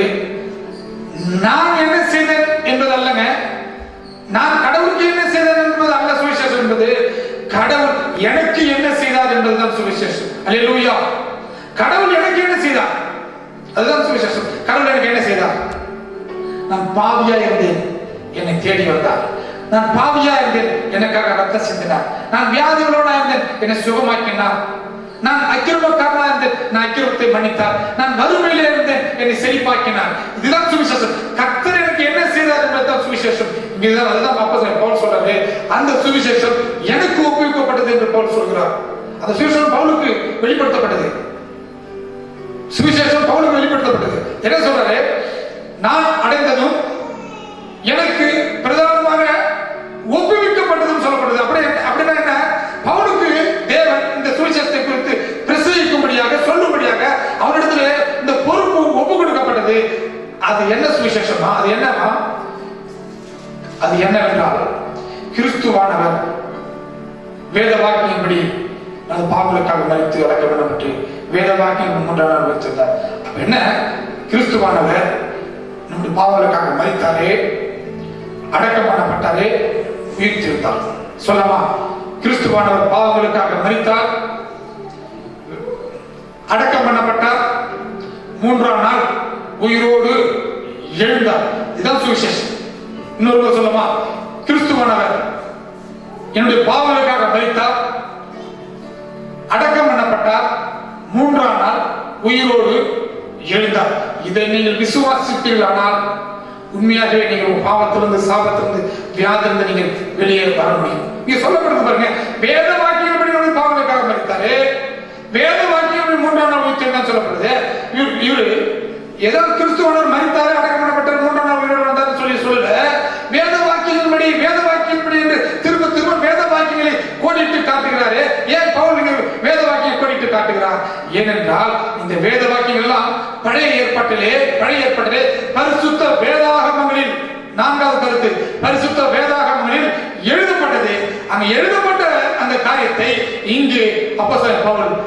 நான் என்ன செய்தேன் என்பது அல்லங்க. நான் கடவுளுக்கு என்ன செய்தேன் என்பது அல்ல. சுவிசேஷம் என்பது கடவுள் எனக்கு என்ன செய்தார் என்பதுதான் சுவிசேஷம். அல்லேலூயா. கடவுள் எனக்கு என்ன செய்தார் அதுதான் சுவிசேஷம். கடவுள் எனக்கு என்ன செய்தார்? நான் பாவியா இருந்தேன், என்னை தேடி வந்தார். நான் பாவியா இருந்தேன், எனக்காக ரத்தம் சிந்தினார். நான் வியாதிகளோட இருந்தேன், என்னை சுகமாக்கினார். நான் அக்கிரமக்காரனா இருந்தேன், நான் அக்கிரமத்தை மன்னித்தார். நான் வறுமையில இருந்தேன், என்னை செழிப்பாக்கினார். இதுதான் சுவிசேஷம். கர்த்தர் எனக்கு என்ன செய்தார் என்பதுதான் சுவிசேஷம். இங்கதான் அதுதான் அப்போஸ்தலன் பவுல் சொல்றாரு. அந்த சுவிசேஷம் எனக்கு ஒப்புவிக்கப்பட்டது என்று பவுல் சொல்கிறார். அந்த சுவிசேஷம் பவுலுக்கு வெளிப்படுத்தப்பட்டது. சுவிசேஷம் பவுலுக்கு வெளிப்படுத்தப்பட்டது. என்ன சொல்றாரு? நான் அடைந்ததும் எனக்கு பிரதானமாக ஒப்புவிக்கப்பட்டதும் சொல்லப்படுது. அப்படின்னா என்ன? பவுலுக்கு தேவன் இந்த சுவிசேஷத்தை குறித்து பிரசங்கிக்கும்படியாக சொல்லும்படியாக அவரிடத்துல இந்த பொறுப்பு ஒப்பு கொடுக்கப்பட்டது. அது என்ன சுவிசேஷமா? அது என்னமா? அது என்னவென்றால் கிறிஸ்துவானவர் வேத வாக்கியின்படி அது பாவங்களுக்காக மரித்து அடக்கம் பண்ணப்பட்டு வேத வாக்கியம் 3ஆம் நாள் உயிர்த்தெழுந்தார். அப்ப என்ன? கிறிஸ்துவானவர் நம்முடைய பாவங்களுக்காக மரித்தாரே, அடக்கம் பண்ணப்பட்டாரே, உயிர்த்தெழுந்தார். சொல்லமா? கிறிஸ்துவானவர் பாவங்களுக்காக மரித்தார், அடக்கம் பண்ணப்பட்டார், 3ஆம் நாள் உயிரோடு எழுந்தார். இதுதான் சுவிசேஷம். இன்னொரு சொல்லமா? கிறிஸ்துவானவர் என்னுடைய பாவங்களுக்காக மரித்தார், அடக்கம் பண்ணப்பட்டார், 3ஆம் நாள் உயிரோடு எழுந்தார். இதை நீங்கள் விசுவாசிப்பீர்களானால் உண்மையாகவே நீங்கள் பாவத்திலிருந்து, சாபத்திலிருந்து, வியாதிலிருந்து நீங்கள் வெளியே வர முடியும். இங்க சொல்லப்படுது பாருங்க, வேத வாக்கியப்படி பாவங்களுக்காக மரித்தாரு, வேத வாக்கியப்படி 3ஆம் நாள் உயிர்த்தெழுந்தார் சொல்லப்படுது. இவரு ஏதோ கிறிஸ்துவானவர் மரித்தாரு, அடக்கம் பண்ணப்பட்டார், 3ஆம் நாள் உயிரோடு வந்தார் சொல்லல. வேத வாக்கியப்படி என்று திரும்ப திரும்ப வேத வாக்கியங்களை கோடிட்டு காட்டுகிறாரு. ஏன் பவுல் வேத வாக்கியம் கோடிட்டு காட்டுகிறார்? ஏனென்றால் இந்த வேத வாக்கியங்கள் எல்லாம் பழைய ஏற்பாட்டிலே பரிசுத்த வேதாகமங்களில் 4வது கருத்து பரிசுத்த வேதாகமங்களில் எழுதப்பட்டது. அங்க எழுதப்பட்ட அந்த காரியத்தை இங்கு அப்போஸ்தலன் பவுல்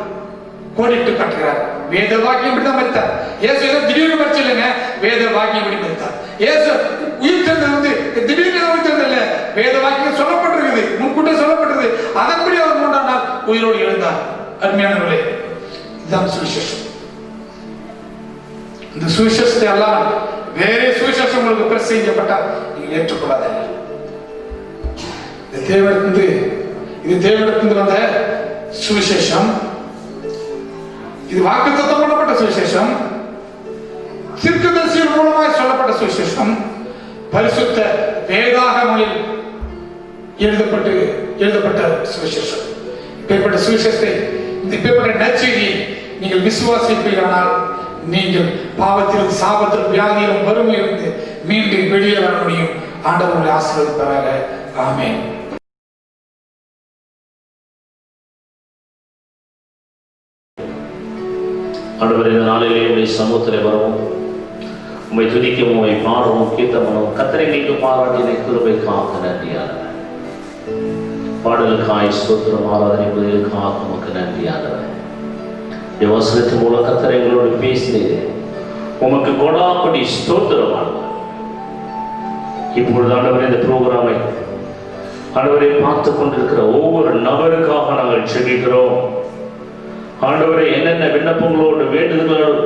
கோடிட்டு காட்டுகிறார். வேத வாக்கியம் இப்படிதான் மரித்தார். இயேசு ஏதோ திடீர்னு மரிச்சலைங்க, வேத வாக்கியம் இப்படி மரித்தார். இயேசு உயிர்த்தெழுந்தது வந்து திடீர்னு உயிர்த்தெழுந்தது இல்ல, வேத வாக்கியம் சொல்லப்பட்டிருக்குது, முன்கூட்டே சொல்லப்பட்டது. அதன்படி அவர் 3ஆம் நாள் உயிரோடு எழுந்தார். அருமையானவர்களே, இதுதான் சுவிசேஷம். இந்த சுவிசேஷத்தை எல்லாம் வேற சுவிசேஷம் உங்களுக்கு பிரசங்கிக்கப்பட்டால் நீங்கள் ஏற்றுக்கொள்ளாத. இது தேவனிடத்திலிருந்து வந்த சுவிசேஷம். இது வாக்குத்தத்தம் பண்ணப்பட்ட சுவிசேஷம், தீர்க்கதரிசிகள் மூலமாய் சொல்லப்பட்ட சுவிசேஷம், பரிசுத்த வேதாகமங்களில் எழுதப்பட்ட சுவிசேஷம். இப்பேற்பட்ட சுவிசேஷத்தை, இந்த இப்பேற்பட்ட நற்செய்தியை நீங்கள் விசுவாசிப்பீர்களானால் நீங்கள் பாவத்திலும், சாபத்திலும், வியாதியிலும், வறுமையிலிருந்து மீண்டும் வெளியே வர முடியும். ஆண்டவர்களை ஆசீர்வதிப்பாராக. ஆமென். ஆண்டவரே, இந்த நாளிலே உடைய சமூகத்தில் வரவும், உம்மை துதிக்கவும், உம்மை பாடவும், கீர்த்தனமும் கத்தரைகளுக்கு பாராட்டினை கிருபைக்காக நன்றியானவர். பாடலுக்காய் ஸ்தோத்திரம், ஆராதனை புதியலுக்காக உமக்கு நன்றியானவர். வசனத்தின் மூலம் கத்தரைகளோடு பேசினீரே, உமக்கு கொடாப்படி ஸ்தோத்திரமானவர். இப்பொழுது ஆண்டவரே, இந்த புரோகிராமை ஆண்டவரை பார்த்து கொண்டிருக்கிற ஒவ்வொரு நபருக்காக நாங்கள் செபிக்கிறோம். ஆண்டவரை என்னென்ன விண்ணப்பங்களோடு, வேண்டுதல்களோடு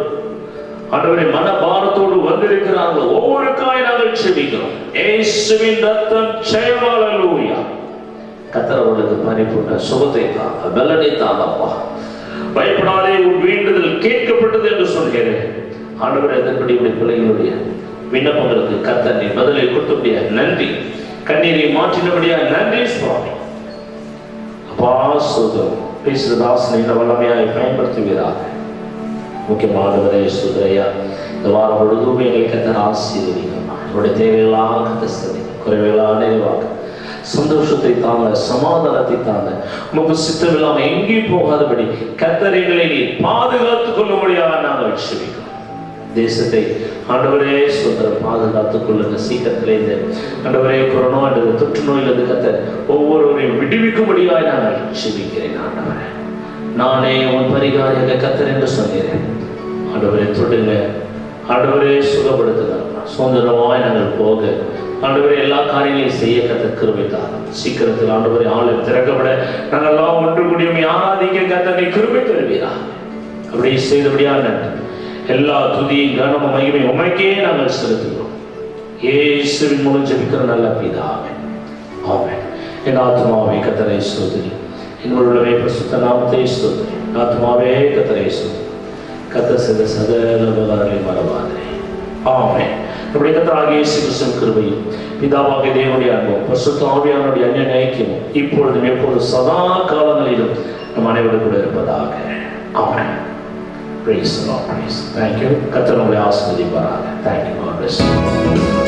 ஆண்டவரை மனபாரத்தோடு வந்திருக்கிறார்கள் ஒவ்வொருக்காய் நாங்கள் செபிக்கிறோம். இயேசுவின் ரத்தம் ஜெயம். அல்லேலூயா. கர்த்தர் அவர்களுக்கு பரிபூர்ண சுகத்தை தாங்க, பலனை தாங்கப்பா. பயப்படாதே, உன் வேண்டுதல் கேட்கப்பட்டது என்று சொல்கிறேன். ஆண்டவரை அதன்படி பிள்ளைகளுடைய விண்ணப்பங்களுக்கு கர்த்தர் நீ பதிலை கொடுத்தபடியா நன்றி. கண்ணீரை மாற்றினபடியா நன்றி சுவாமி. அப்பா சோதரம் பேசுகிற தாசனை வல்லமையாய் பயன்படுத்துவீராக. முக்கியமானவரே சுதரையா, இந்த வாரம் முழுதும் எங்களை கத்தர் ஆசீர்வதிக்கணும். என்னுடைய தேவைகளாக கத்தர் குறைவுகளாக நிறைவாக சந்தோஷத்தை தாங்க, சமாதானத்தை தாங்க. உமக்கு சித்தம் இல்லாம எங்கேயும் போகாதபடி கர்த்தர் எங்களை நீர் பாதுகாத்துக் கொள்ளும்படியாக நாங்கள் செபிக்கிறோம். தேசத்தை ஆண்டவரே சுதந்திரம் பாதுகாத்துக் கொள்ளுங்க. சீக்கிரத்திலே இந்த ஆண்டவரே கொரோனா என்ற தொற்று நோயிலிருந்து கர்த்தர் ஒவ்வொருவரையும் விடுவிக்கும்படியாக நாங்கள் செபிக்கிறேன். ஆண்டவரே, நானே உன் பரிகாரியாக கர்த்தர் என்று சொன்னேன். ஆண்டவரே தொடுங்க, ஆண்டவரே சுகப்படுத்துங்க. சுதந்திரமாய் நாங்கள் போக ஆண்டவரே எல்லா காரியங்களையும் செய்ய கர்த்தர் கிருபை தாரும். சீக்கிரத்தில் ஆண்டவரே ஆலயம் திறக்கப்பட நாங்கள் எல்லாம் ஒன்று கூடியும் ஆராதிக்க கர்த்தரை கிருபை தருவீரா. அப்படியே செய்தபடியாக நன்றி. எல்லா துதியும் கனமும் மகிமை உமைக்கே நாங்கள் செலுத்துகிறோம். இயேசுவின் மூலம் ஜெபிக்கிற நல்ல பிதாவே, ஆமென். என் ஆத்மாவே கர்த்தரை ஸ்தோத்திரி, என் உள்ளமே பரிசுத்த நாமத்தை ஸ்தோத்திரி. ஆத்மாவே கர்த்தரை ஸ்தோத்திரி, கர்த்தர் செய்த சகல உபகாரங்களையும் மறவாதே. ஆமென். நம்முடைய கர்த்தராகிய இயேசு கிறிஸ்துவின் கிருபையும் பிதாவாகிய தேவனுடைய அன்பும் பரிசுத்த ஆவியானவருடைய அன்யோன்ய ஐக்கியமும் இப்பொழுதும் எப்பொழுதும் சதா காலங்களிலும் நம் அனைவரும் கூட இருப்பதாக. ஆமென். Praise the Lord. Praise. Thank you. கர்த்தர் உங்களை ஆசீர்வதிப்பாராக. Thank you. God bless you.